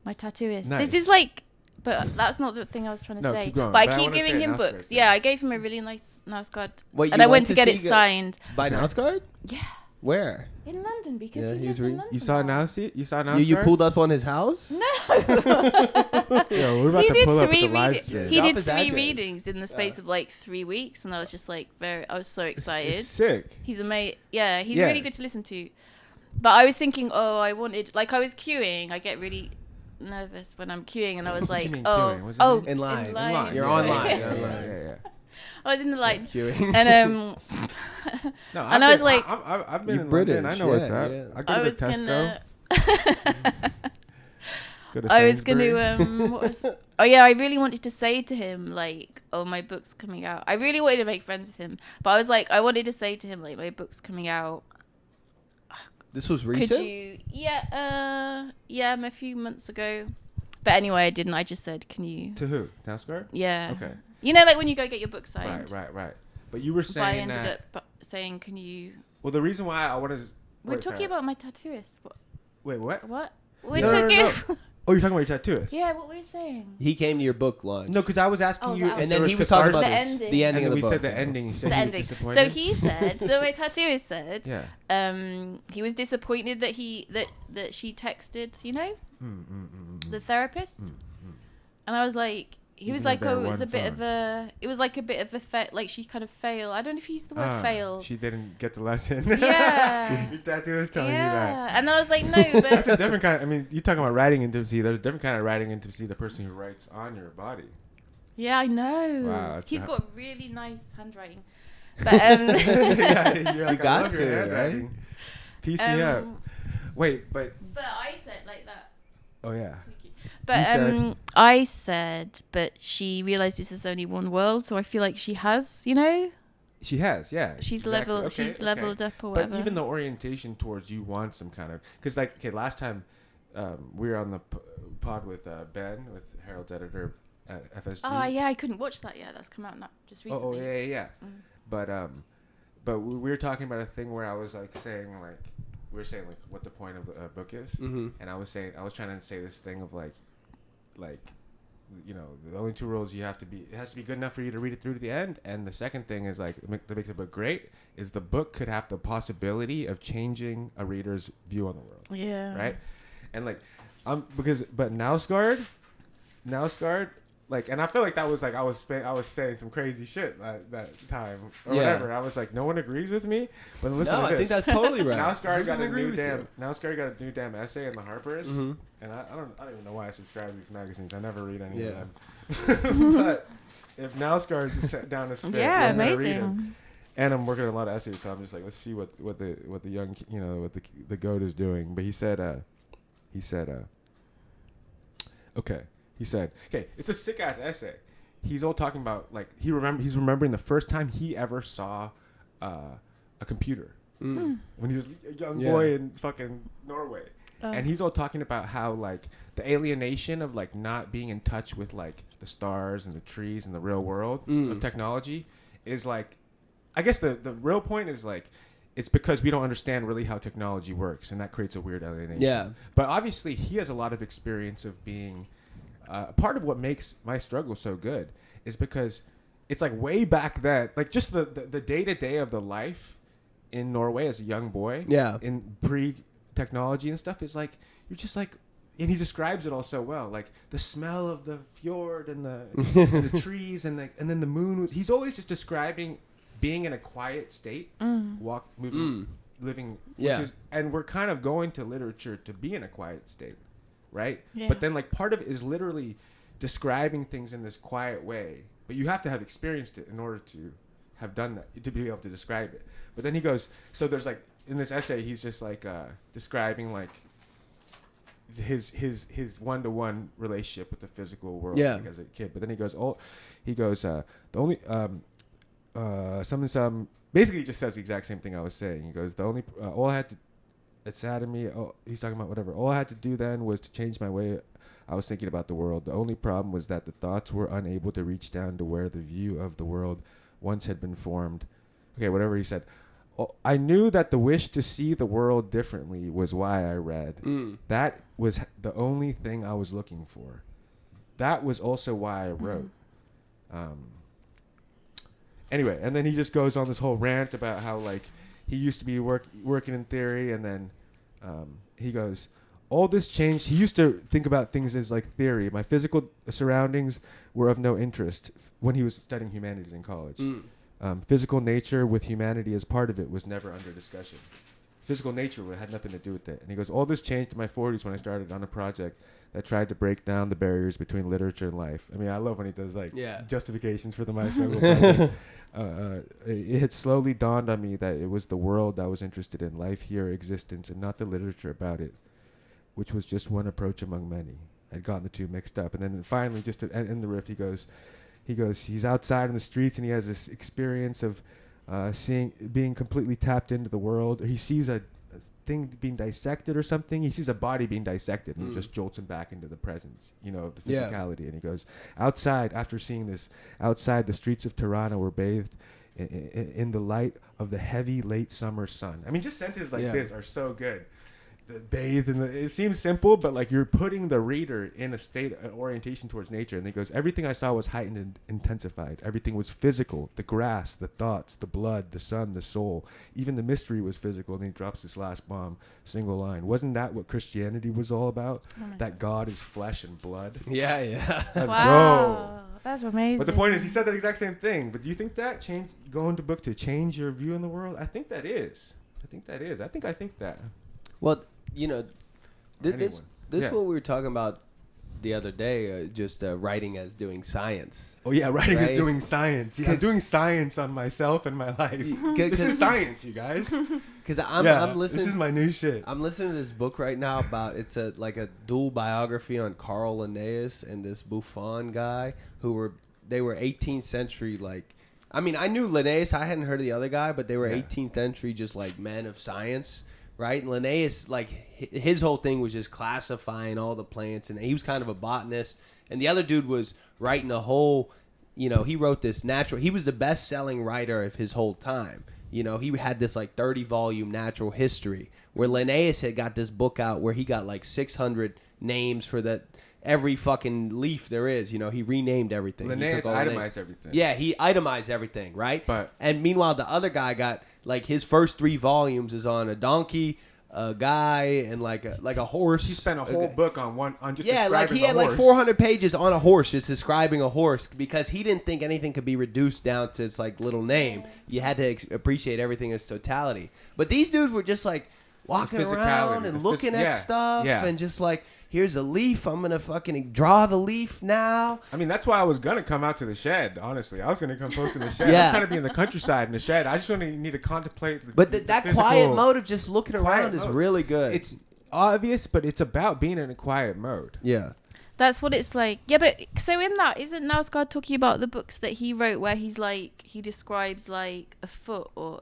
My tattooist. Nice. This is like, but that's not the thing I was trying to No, say. keep going. But I But I keep wanna giving say him Knausgaard books. thing. Yeah, I gave him a really nice Knausgaard, Wait, and you I went to get see it signed. by Knausgaard? Yeah. Where? In London, because Yeah, he he lives was in London. You saw now. Knausgaard? You saw Knausgaard? You pulled up on his house? No. Yeah, we're about He to did pull up with three the live readings. stream. He Drop did his 3 address. readings in the space of like 3 weeks, and I was just like I was so excited. It's sick. He's amazing. Yeah, he's Yeah. really good to listen to. But I was thinking, I was queuing. I get really nervous when I'm queuing, and I was What do like, you mean queuing? What does that mean? In line. In line. You're Yeah, online. Yeah, You're yeah, online. yeah. I was in the line, Queuing. and No, And I was like- I've been You're in British, London. I know what's yeah, up. yeah. I go I to was the Tesco. gonna. Go to I was gonna Sainsbury. what was? Oh yeah, I really wanted to say to him like, "Oh, my book's coming out." I really wanted to make friends with him, but I was like, I wanted to say to him like, "My book's coming out. This was Could recent? you?" Yeah, a few months ago. But anyway, I didn't. I just said, "Can you?" To who? Knausgaard? Yeah. Okay. You know, like when you go get your book signed. Right. But you were But I saying ended that. up saying, "Can you?" Well, the reason why I wanted to. We're talking about my tattooist. Wait, what? What? We're No, no, talking. no. Oh, you're talking about your tattooist? Yeah, what were we saying? He came to your book launch. No, because I was asking Oh, you. that if was- and there then he was catharsis. talking about The ending. the ending And of we the book. said the ending. You said The he ending. was disappointed. So he said. So my tattooist said. Yeah. He was disappointed that that she texted. You know, the therapist. And I was like, he was Even like, though they're oh, it was one a bit of phone. a. It was like a bit of a like she kind of failed. I don't know if you used the word fail. She didn't get the lesson. Yeah. Your tattoo is telling you that. Yeah, and then I was like, no, That's a but different kind. I mean, you talking about writing intimacy. There's a different kind of writing intimacy. The person who writes on your body. yeah, I know. Wow, that's He's not- got really nice handwriting. But Yeah, you're like, You got I love your to, handwriting. right? Piece me up. Wait, but But I said like that. oh yeah. But You said- I said, but she realizes there's only one world, so I feel like she has, you know, She has, yeah. she's exactly. leveled, Okay, she's okay. leveled up or But whatever. even the orientation towards you want some kind of because like okay last time we were on the pod with Ben with Harold's editor at FSG. Oh yeah, I couldn't watch that yet. That's come out not just recently. Oh yeah. Mm. But we were talking about a thing where I was like saying like we were saying like what the point of the book is, and I was trying to say this thing of like you know the only 2 rules you have to be it has to be good enough for you to read it through to the end, and the second thing is like that makes the book great is the book could have the possibility of changing a reader's view on the world. Yeah. Right, and like but Knausgaard like, and I feel like that was like I was saying some crazy shit that time or Yeah. whatever. I was like, no one agrees with me, but listen No, to I this. think that's totally right. Knausgaard got I a agree new with you. Knausgaard got a new damn essay in the Harper's, Mhm. and I don't even know why I subscribe to these magazines. I never read any Yeah. of them. But if Knausgaard is down to spit, Yeah, I'm gonna read him. amazing. And I'm working on a lot of essays, so I'm just like, let's see what the young what the goat is doing. But he said, okay, it's a sick ass essay. He's all talking about like he's remembering the first time he ever saw a computer when he was a young boy in fucking Norway. And he's all talking about how like the alienation of like not being in touch with like the stars and the trees and the real world of technology is like, I guess the real point is like, it's because we don't understand really how technology works, and that creates a weird alienation. Yeah. But obviously he has a lot of experience of being part of what makes my struggle so good is because it's like way back then, like just the day-to-day of the life in Norway as a young boy in pre-technology and stuff is like you're just like, and he describes it all so well, like the smell of the fjord and the trees and then the moon. He's always just describing being in a quiet state, moving, living, which is, and we're kind of going to literature to be in a quiet state, right? Yeah. But then like part of it is literally describing things in this quiet way, but you have to have experienced it in order to have done that, to be able to describe it. But then he goes, so there's like in this essay he's just like describing like his one-to-one relationship with the physical world like, as a kid. But then he goes the only basically he just says the exact same thing I was saying. He goes, the only all I had to, it's sad to me, he's talking about whatever, all I had to do then was to change my way I was thinking about the world. The only problem was that the thoughts were unable to reach down to where the view of the world once had been formed. Okay, whatever he said. I knew that the wish to see the world differently was why I read. That was the only thing I was looking for. That was also why I wrote. Anyway, and then he just goes on this whole rant about how like he used to be working in theory, and then he goes, all this changed. He used to think about things as like theory. My physical surroundings were of no interest when he was studying humanities in college. Physical nature with humanity as part of it was never under discussion. Physical nature had nothing to do with it. And he goes, all this changed in my 40s when I started on a project that tried to break down the barriers between literature and life. I mean, I love when he does like justifications for the My Struggle project. It had slowly dawned on me that it was the world that was interested in, life here, existence, and not the literature about it, which was just one approach among many. I'd gotten the two mixed up. And then finally, just to end the riff, he goes, he's outside in the streets and he has this experience of being completely tapped into the world. He sees a thing being dissected or something. He sees a body being dissected and it just jolts him back into the presence, of the physicality. And he goes, outside, after seeing this, outside the streets of Tirana were bathed in the light of the heavy late summer sun. I mean, just sentences like this are so good. Bathed in it seems simple, but like you're putting the reader in a state of orientation towards nature. And he goes, everything I saw was heightened and intensified. Everything was physical. The grass, the thoughts, the blood, the sun, the soul. Even the mystery was physical. And then he drops this last bomb, single line. Wasn't that what Christianity was all about? That God is flesh and blood? Yeah. Let's Wow. go. That's amazing. But the point is, he said that exact same thing. But do you think that going to book to change your view in the world? I think that is. I think that. Well, this Yeah. what we were talking about the other day, just writing as doing science. Oh yeah, writing Right? is doing science. Yeah, I'm doing science on myself and my life. This is science, you guys. Because I'm listening. This is my new shit. I'm listening to this book right now about it's a dual biography on Carl Linnaeus and this Buffon guy who were 18th century I mean, I knew Linnaeus. I hadn't heard of the other guy, but they were 18th century just like men of science. Right, and Linnaeus, his whole thing was just classifying all the plants, and he was kind of a botanist. And the other dude was writing a whole, he wrote this natural. He was the best-selling writer of his whole time. He had this 30-volume natural history, where Linnaeus had got this book out where he got 600 names for every fucking leaf there is. He renamed everything. Linnaeus itemized everything. Yeah, he itemized everything, right? And meanwhile, the other guy got his first 3 volumes is on a donkey, a guy, and like a horse. He spent a whole book on just he describing had the horse. 400 pages on a horse, just describing a horse, because he didn't think anything could be reduced down to its little name. You had to appreciate everything in its totality. But these dudes were just walking around and looking at stuff and just here's a leaf. I'm going to fucking draw the leaf now. I mean, that's why I was going to come out to the shed, honestly. I was going to come post in the shed. Yeah. I'm trying to be in the countryside in the shed. I just need to contemplate that quiet mode of just looking around is really good. It's obvious, but it's about being in a quiet mode. Yeah. That's what it's like. Yeah, but so in that, isn't Knausgaard talking about the books that he wrote where he's he describes a foot or,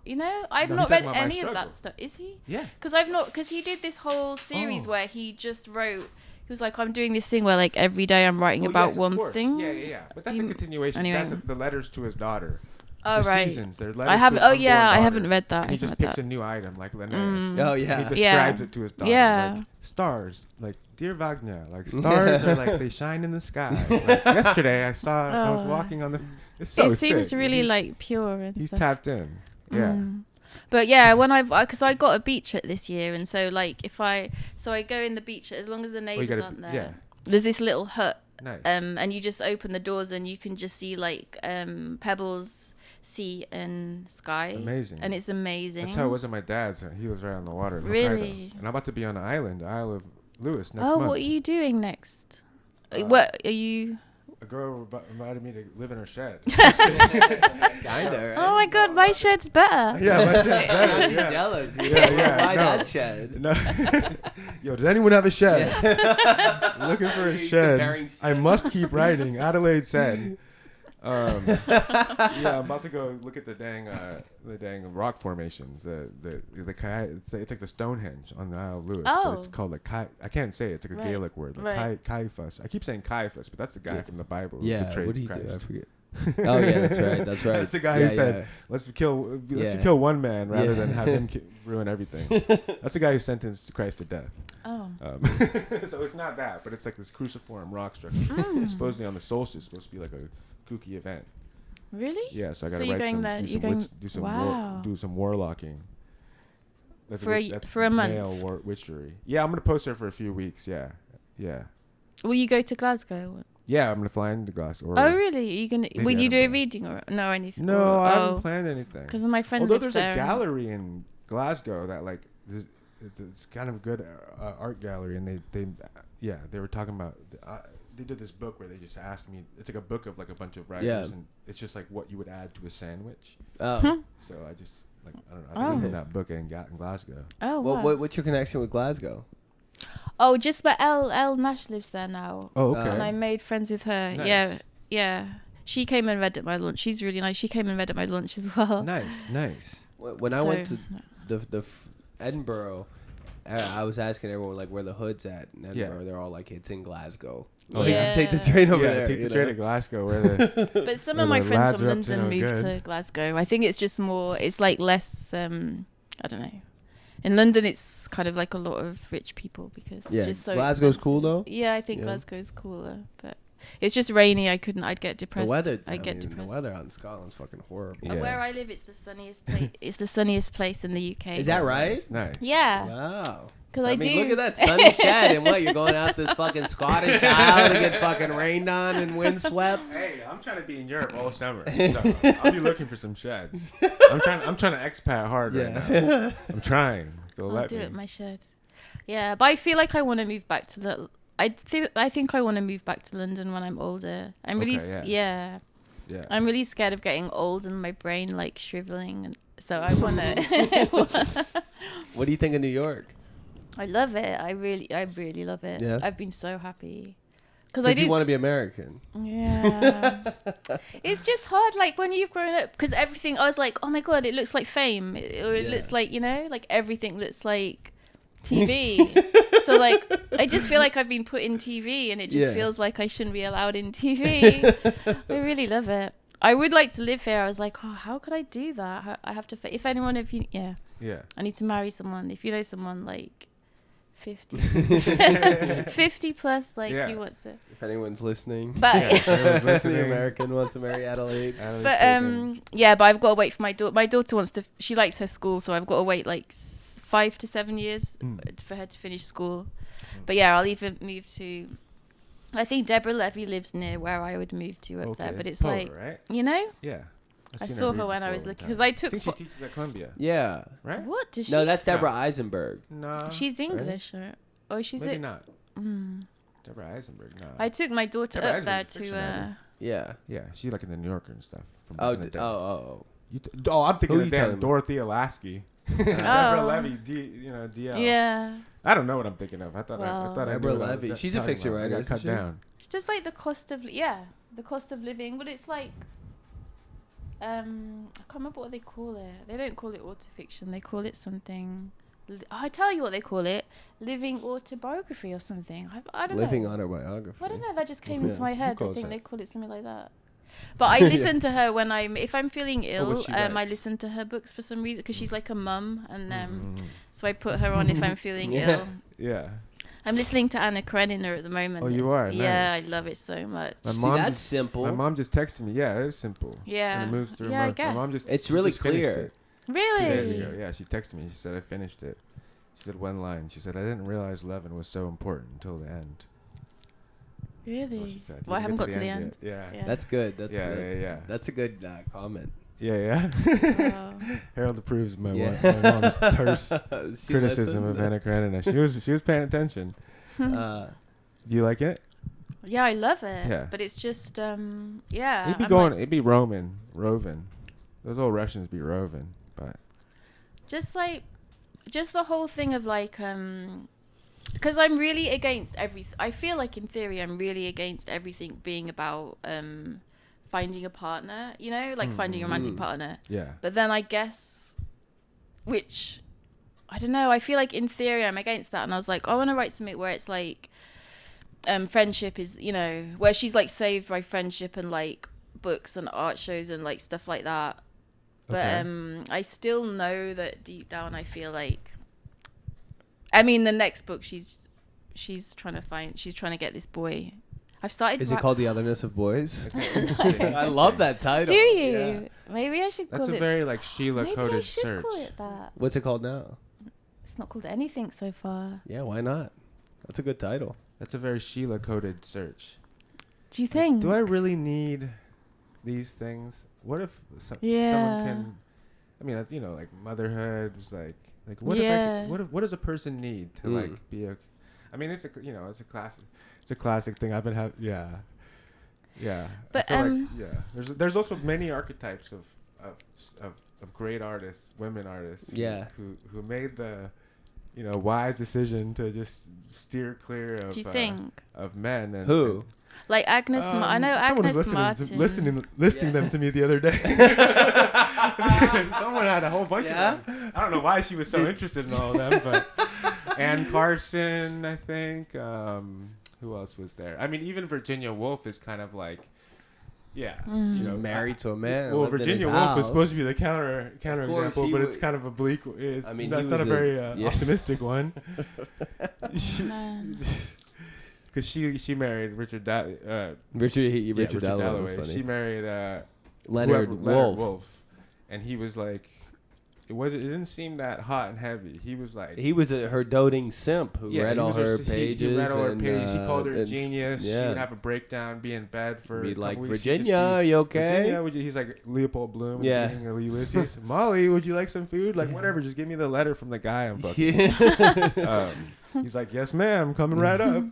I've not read any of that stuff. Is he? Yeah. Because he did this whole series where he just wrote, he was I'm doing this thing where every day I'm writing about one thing. Yeah. But that's a continuation. Anyway. That's the letters to his daughter. Oh, the right. Seasons. They're letters I haven't. to his Oh, yeah. unborn I daughter. haven't read that. And he just picks a new item like Linnaeus. Oh, yeah. And he describes it to his daughter. Yeah. Stars. Dear Wagner. Stars are they shine in the sky. Yesterday I was walking on the... It's so it seems sick. really pure and He's stuff. tapped in. Yeah. But yeah, when because I got a beach hut this year, and so I go in the beach hut, as long as the neighbours aren't there. Yeah. There's this little hut, Nice. and you just open the doors and you can just see pebbles, sea, and sky. Amazing. And it's amazing. That's how it was at my dad's. He was right on the water. In Really? Hokkaido. And I'm about to be on an island, Isle of Lewis, next Oh, month. what are you doing next? What are you? A girl invited me to live in her shed. Kinda, right? Oh my God, my shed's better. Yeah, my shed's better. He's Yeah. jealous. Yeah, Why no. that shed? No. Yo, does anyone have a shed? Looking for a He's shed. comparing I must keep writing. Adelaide said. Yeah, I'm about to go look at the dang rock formations. The Kai, it's like the Stonehenge on the Isle of Lewis. Oh. But it's called Kai. I can't say it. It's like a Right. Gaelic word. Caiaphas. I keep saying Caiaphas, but that's the guy from the Bible. Who Yeah, betrayed what did he do? Christ. I forget. Oh yeah, that's right. That's right. That's the guy who said, "Let's kill one man rather than have him ruin everything." That's the guy who sentenced Christ to death. Oh. So it's not that, but it's like this cruciform rock structure. Supposedly on the solstice, it's supposed to be like a kooky event. Really? Yeah, so I So gotta you're write going some, there- do you're some, going- witch, do some, wow. do some warlocking. for a month. Male witchery. Yeah, I'm gonna post there for a few weeks. Yeah. Will you go to Glasgow? Yeah, I'm gonna fly into Glasgow. Oh, really? Are you gonna? Maybe Will you do a Edinburgh. reading or no anything? No, I haven't planned anything. Because my friend Although lives there's there. a gallery in Glasgow that like it's kind of a good art gallery, and they were talking about. They did this book where they just asked me. It's like a book of like a bunch of writers, and it's just like what you would add to a sandwich. Oh. So I just like I don't know. I think in that book in Glasgow. Oh, wow. What's your connection with Glasgow? Oh, just but Elle Nash lives there now. Oh, okay. And I made friends with her. Nice. Yeah. She came and read at my lunch. She's really nice. She came and read at my lunch as well. Nice. When I went to the Edinburgh, I was asking everyone like where the hood's at in Edinburgh. They're all like, it's in Glasgow. Oh, yeah. Take the train over there. Take the train to Glasgow. Where the but some of my friends from lads are up to London no moved good. to Glasgow. I think it's just more. It's like less. I don't know. In London, it's kind of like a lot of rich people because it's just so Glasgow's expensive. cool though. Yeah, I think Glasgow's cooler, but it's just rainy. I'd get depressed. The weather. I'd get depressed. The weather out in Scotland's fucking horrible. Yeah. Where I live, it's the sunniest place. It's the sunniest place in the UK. Is that right? It's nice. Yeah. Wow. Because I mean, look at that sunny shed, and what, you're going out this fucking Scottish Isle to get fucking rained on and windswept? Hey, I'm trying to be in Europe all summer, so I'll be looking for some sheds. I'm trying to expat hard right now. I'm trying. I'll do it in my shed. Yeah, but I feel like I want to move back to I think I want to move back to London when I'm older. I'm really Yeah. I'm really scared of getting old and my brain like shriveling, and so I want to. What do you think of New York? I love it. I really love it. Yeah. I've been so happy. Because you want to be American. Yeah. It's just hard, like, when you've grown up, because everything, I was like, oh my God, it looks like Fame. It looks like, like everything looks like TV. So, like, I just feel like I've been put in TV, and it just feels like I shouldn't be allowed in TV. I really love it. I would like to live here. I was like, oh, how could I do that? I have to, if anyone, I need to marry someone. If you know someone, like, 50 plus, like, he wants it. If anyone's listening, but the American wants to marry Adelaide. But but I've got to wait for my daughter. My daughter wants to. She likes her school, so I've got to wait like 5 to 7 years for her to finish school. But I'll either move to. I think Deborah Levy lives near where I would move to up there, but it's Polar, like right? Yeah. I saw her when I was looking because I took. I think she teaches at Columbia. Yeah. Right? What does she? No, that's Deborah Eisenberg. No. She's English, or she's maybe not. Deborah Eisenberg. No. I took my daughter Deborah up there Eisenberg's to. Yeah. Yeah, she's like in the New Yorker and stuff. From Oh, back in the day. oh. I'm thinking Who of you talking about? Dorothea Lasky. Deborah Levy, DL. Yeah. I don't know what I'm thinking of. I thought I Deborah knew what I Levy. was She's a talking fiction about. I writer, got isn't cut she? down. It's just like the cost of living, but it's like I can't remember what they call it. They don't call it autofiction. They call it something. I tell you what they call it: living autobiography or something. I don't know. Living autobiography. I don't know. That just came into my head. I think they call it something like that. But I listen to her when if I'm feeling ill. I listen to her books for some reason because she's like a mum, and so I put her on if I'm feeling ill. Yeah. I'm listening to Anna Karenina at the moment. Oh, you are? Yeah, Nice. I love it so much. That's simple. My mom just texted me. Yeah, it is simple. Yeah. And it moves through Yeah, I months. My mom guess. It's really just finished clear. it Really? 2 days ago. Yeah, she texted me. She said, I finished it. She said one line. She said, I didn't realize Levin was so important until the end. Really? That's what she said. Well, I haven't got to the end. yet. Yeah. That's good. That's Yeah. That's a good comment. Yeah. Oh. Harold approves my Yeah. mom's terse She criticism of listened. Anna Karenina. She was paying attention. Do you like it? Yeah, I love it. Yeah. But it's just, It'd be I'm roving. Those old Russians be roving, but just the whole thing of like, because I'm really against everything. I feel like in theory, I'm really against everything being about finding a partner, like finding a romantic partner. yeah. But then I guess, which, I don't know, I feel like in theory I'm against that. And I was like, I want to write something where it's like, friendship is, where she's like saved by friendship and like books and art shows and like stuff like that. But I still know that deep down I feel like, I mean, the next book she's trying to get this boy. I've started. Is it called The Otherness of Boys? No. I love that title. Do you? Yeah. Maybe I should That's call a it. very like Sheila Maybe I coded should search. call it that. What's it called now? not called anything so far. Yeah, why not? That's a good title. That's a very Sheila coded search. Do you think? Do I really need these things? What if someone can? I mean, you know, like motherhood is like what if I could, what does a person need to like be a? I mean, it's a classic thing. I've been having yeah. But there's also many archetypes of great artists, women artists. Yeah. Who made the, you know, wise decision to just steer clear of. Do you think? Of men and who? Like Agnes, I know Agnes Martin. Listing them to me the other day. Someone had a whole bunch of them. I don't know why she was so interested in all of them, but Anne Carson, I think. Who else was there? I mean, even Virginia Woolf is kind of like, you know, married to a man. Well, Virginia Woolf is supposed to be the counter example, but it's kind of a bleak. That's not a very optimistic one. Because she married Richard Dalloway. She married Leonard Woolf, and he was like, it didn't seem that hot and heavy. He was like, he was her doting simp who read all her pages. He read all her pages. He called her a genius. Yeah. She would have a breakdown, be in bed for be like, weeks. Virginia, are you okay? Virginia, he's like Leopold Bloom. Yeah. Ulysses. Molly, would you like some food? Like whatever. Just give me the letter from the guy I'm booking. He's like, yes, ma'am, coming right up.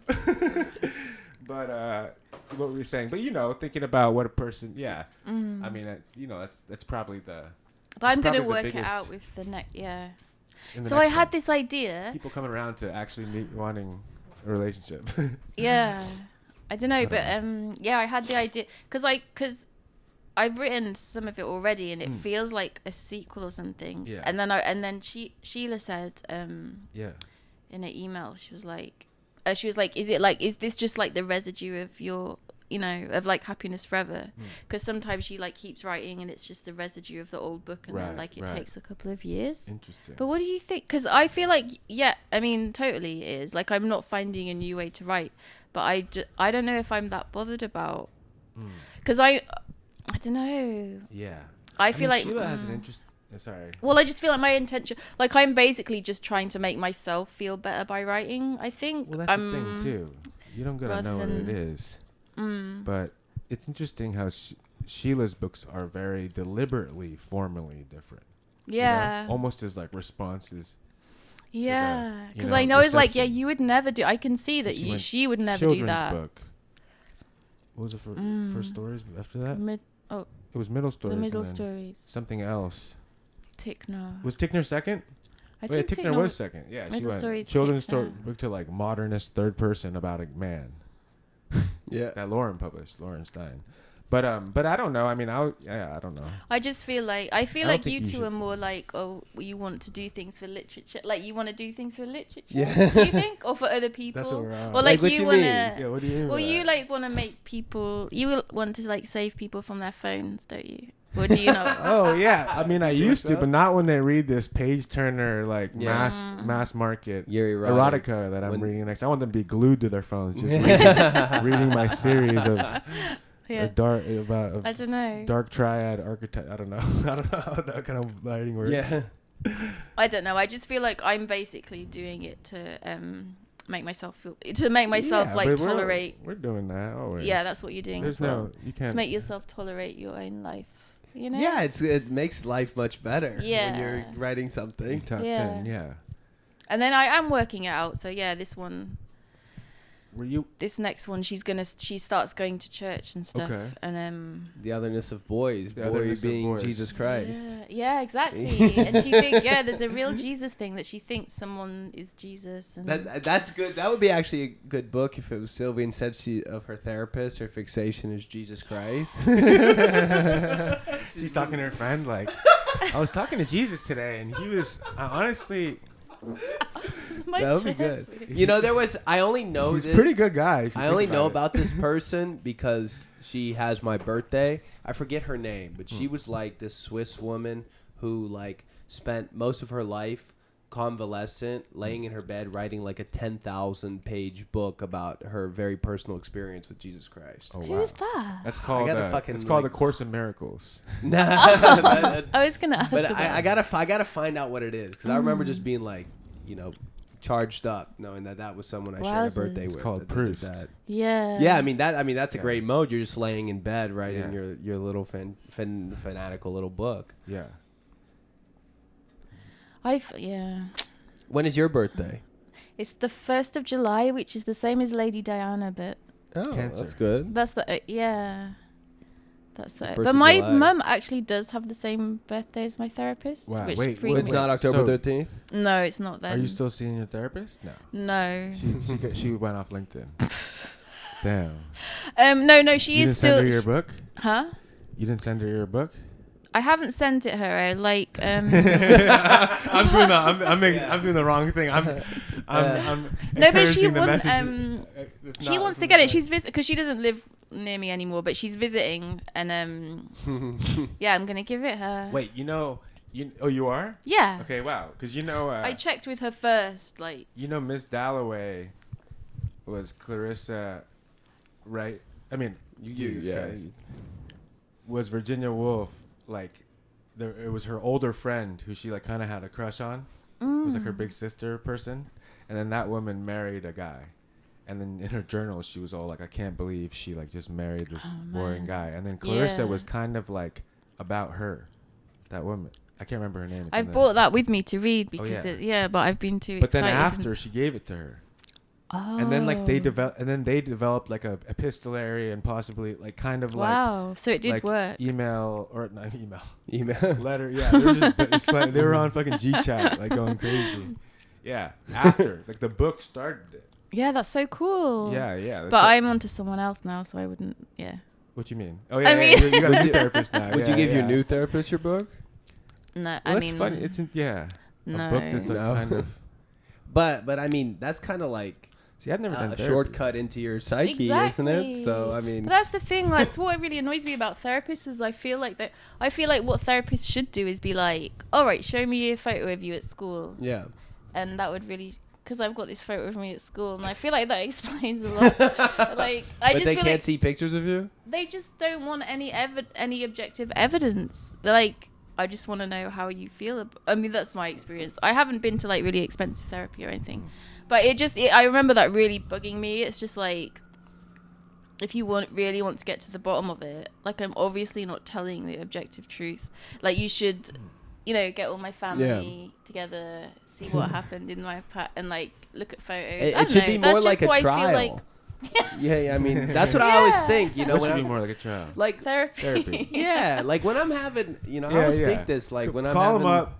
But what were we saying? But you know, thinking about what a person. Yeah. I mean, you know, that's probably the. But I'm gonna work it out with the next. Yeah. So I had this idea. People coming around to actually wanting a relationship. Yeah. I don't know, but I had the idea because I've written some of it already, and it feels like a sequel or something. Yeah. And then Sheila said in an email, she was like, is this just like the residue of your, you know, of like Happiness Forever? Because sometimes she like keeps writing and it's just the residue of the old book, and then like it takes a couple of years. Interesting. But what do you think? Because I feel like, I mean, totally it is. Like, I'm not finding a new way to write, but I don't know if I'm that bothered about. Because I don't know. Yeah. I feel like Sheila has an interest. Sorry. Well, I just feel like my intention, like I'm basically just trying to make myself feel better by writing, I think. Well, that's the thing too. You don't gotta know what it is. But it's interesting how Sheila's books are very deliberately, formally different. Yeah. You know? Almost as like responses. Yeah. Because I know it's like, you would never do. I can see that she would never do that. Book. What was it for first stories after that? It was middle stories. The middle stories. Something else. Tickner. Was Tickner second? I think Tickner was second. Yeah, middle stories. Children's story book to like modernist third person about a man. Yeah. That Lauren published, Lauren Stein. But I don't know. I mean, I don't know. I just feel like you two are more like, you want to do things for literature. Like you want to do things for literature. Yeah. Do you think, or for other people? That's what we're on. Or like you want to. Yeah. What do you mean? Well, you like want to make people. You will want to like save people from their phones, don't you? Or do you not? Oh yeah. I mean, I used to, but not when they read this page turner like mass market erotica that I'm reading next. I want them to be glued to their phones, just reading my series of. Yeah. I don't know. Dark triad archetype. I don't know how that kind of writing works. Yeah. I don't know. I just feel like I'm basically doing it to make myself tolerate. We're doing that always. Yeah, that's what you're doing. There's as well. You can't. To make yourself tolerate your own life. You know? Yeah, it makes life much better when you're writing something. Top 10, yeah. And then I am working it out. So yeah, this one. This next one, she starts going to church and stuff, and the otherness of boys, boy being Jesus Christ. Yeah, exactly. And she thinks, there's a real Jesus thing that she thinks someone is Jesus. And that's good. That would be actually a good book if it was Sylvie and said of her therapist, her fixation is Jesus Christ. She's talking to her friend like, I was talking to Jesus today, and he was honestly. That would be good. You know, I only know he's a pretty good guy. I only know about this person because she has my birthday. I forget her name, but she was like this Swiss woman who like spent most of her life convalescent, laying in her bed, writing like a 10,000 page book about her very personal experience with Jesus Christ. Oh, wow. Who's that? That's called it's called The Course in Miracles. I was gonna ask. But I gotta find out what it is because I remember just being like, charged up, knowing that was someone I shared a birthday Wowzers. with. It's called that did Proust. that. Yeah. Yeah, I mean that's a Yeah. great mode. You're just laying in bed, right, Yeah. in your little fanatical little book. Yeah. Yeah. When is your birthday? It's the 1st of July, which is the same as Lady Diana, but Oh, Cancer. that's good. that's the yeah. That's the. 1st But of my July. mum actually does have the same birthday as my therapist. Wow, Which wait, It's wait. not October So- 13th. No, it's not then. Are you still seeing your therapist? No. No. She went off LinkedIn. Damn. No, she You is didn't still. send her your book? Huh? You didn't send her your book? I haven't sent it her. I like. I'm doing the wrong thing. I'm No, but she encouraging the wants. message. It's She not wants to from get the it. She's because she doesn't live near me anymore, but she's visiting, and yeah, I'm gonna give it her. Wait, you are? Yeah. Okay, wow. Because I checked with her first, like. Miss Dalloway was Clarissa, right? I mean, Jesus Christ. Was Virginia Woolf, like, it was her older friend who she, like, kind of had a crush on. It was, like, her big sister person. And then that woman married a guy. And then in her journal, she was all like, I can't believe she, like, just married this boring guy. And then Clarissa was kind of, like, about her, that woman. I can't remember her name. I've bought that with me to read because but I've been too But excited. then after, she gave it to her. Oh. And then like they developed like a epistolary and possibly like kind of wow, so it did like work. email or not email Email. letter. Yeah, they were just it's like they were on fucking GChat like going crazy. Yeah, after like the book started it. Yeah, that's so cool. Yeah. But I'm onto someone else now, so I wouldn't. Yeah. What you mean? Oh yeah, I mean- you got a new therapist now. Would you give your new therapist your book? No, Well, I that's mean. funny. It's a No. book that's like No. kind of. But I mean, that's kind of like See, I've never done a therapy. shortcut into your psyche, isn't it? So I mean, But that's the thing. That's what really annoys me about therapists. Is I feel like what therapists should do is be like, all right, show me a photo of you at school, yeah. and that would really. Because I've got this photo of me at school, and I feel like that explains a lot. Like, I But just they feel can't like see pictures of you. they just don't want any objective evidence. They're like, I just want to know how you feel. I mean, that's my experience. I haven't been to like really expensive therapy or anything, but I remember that really bugging me. It's just like, if you really want to get to the bottom of it, like I'm obviously not telling the objective truth. Like you should, get all my family together, see what happened in my and like look at photos. It should be more like a trial. Yeah, I mean that's what I always think. What when should be I'm, more like a trial? like therapy. yeah, like when I'm having, I always think this, like when I'm call having, them up,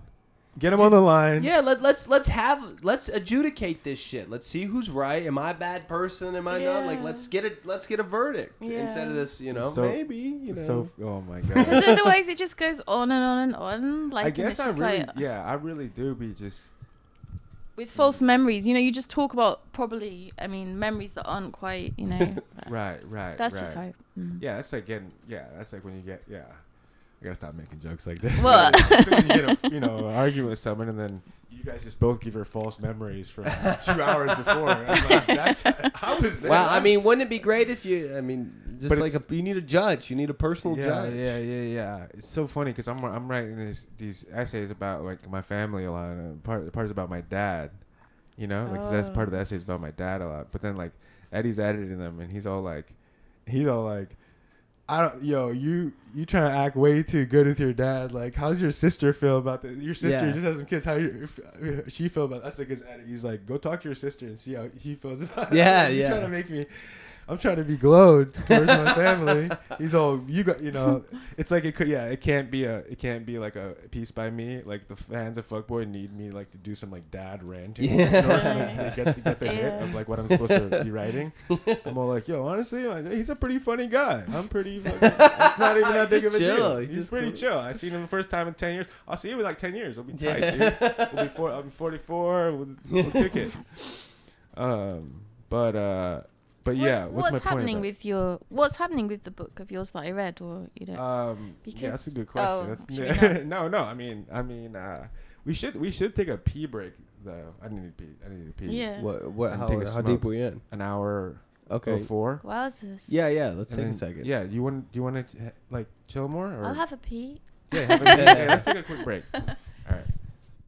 get them on the line. Yeah, let's adjudicate this shit. Let's see who's right. Am I a bad person? Am I not? Like let's get a verdict instead of this. Maybe. So, oh my god. Because otherwise it just goes on and on and on. Like I guess I I really do be just with false memories. You just talk about memories that aren't quite. right. That's just how. Yeah, that's like that's like when you get I gotta stop making jokes like that. What? It's like when you get an argument with someone and then you guys just both give her false memories from 2 hours before. I'm like, how is that? Well, I mean, wouldn't it be great if you? I mean, just But like you need a judge. You need a personal judge. Yeah. It's so funny because I'm writing these essays about like my family a lot, and part is about my dad. Like that's part of the essays about my dad a lot. But then like Eddie's editing them, and he's all like, you trying to act way too good with your dad. Like, how's your sister feel about this? Your sister just has some kids. How she feel about? That's like his edit. He's like, go talk to your sister and see how he feels about it. Yeah, He's trying to make me. I'm trying to be glowed towards my family. He's all it's like it can't be like a piece by me. Like the fans of Fuckboy need me like to do some like dad ranting in order to get the hit of like what I'm supposed to be writing. I'm all like, honestly, he's a pretty funny guy. I'm pretty fucking, it's not even that big of a deal. He's pretty chill. I seen him the first time in 10 years. I'll see him in like 10 years. It'll be tight, dude. I'll be 44. We'll kick it. But what's happening with the book of yours that I read, or that's a good question. No. I mean, we should take a pee break though. I need to pee. Yeah. What? How deep we in? An hour. Okay. Before. Wowzers. Yeah. Let's take a second. Yeah. Do you want to like chill more? Or? I'll have a pee. Yeah. Let's take a quick break.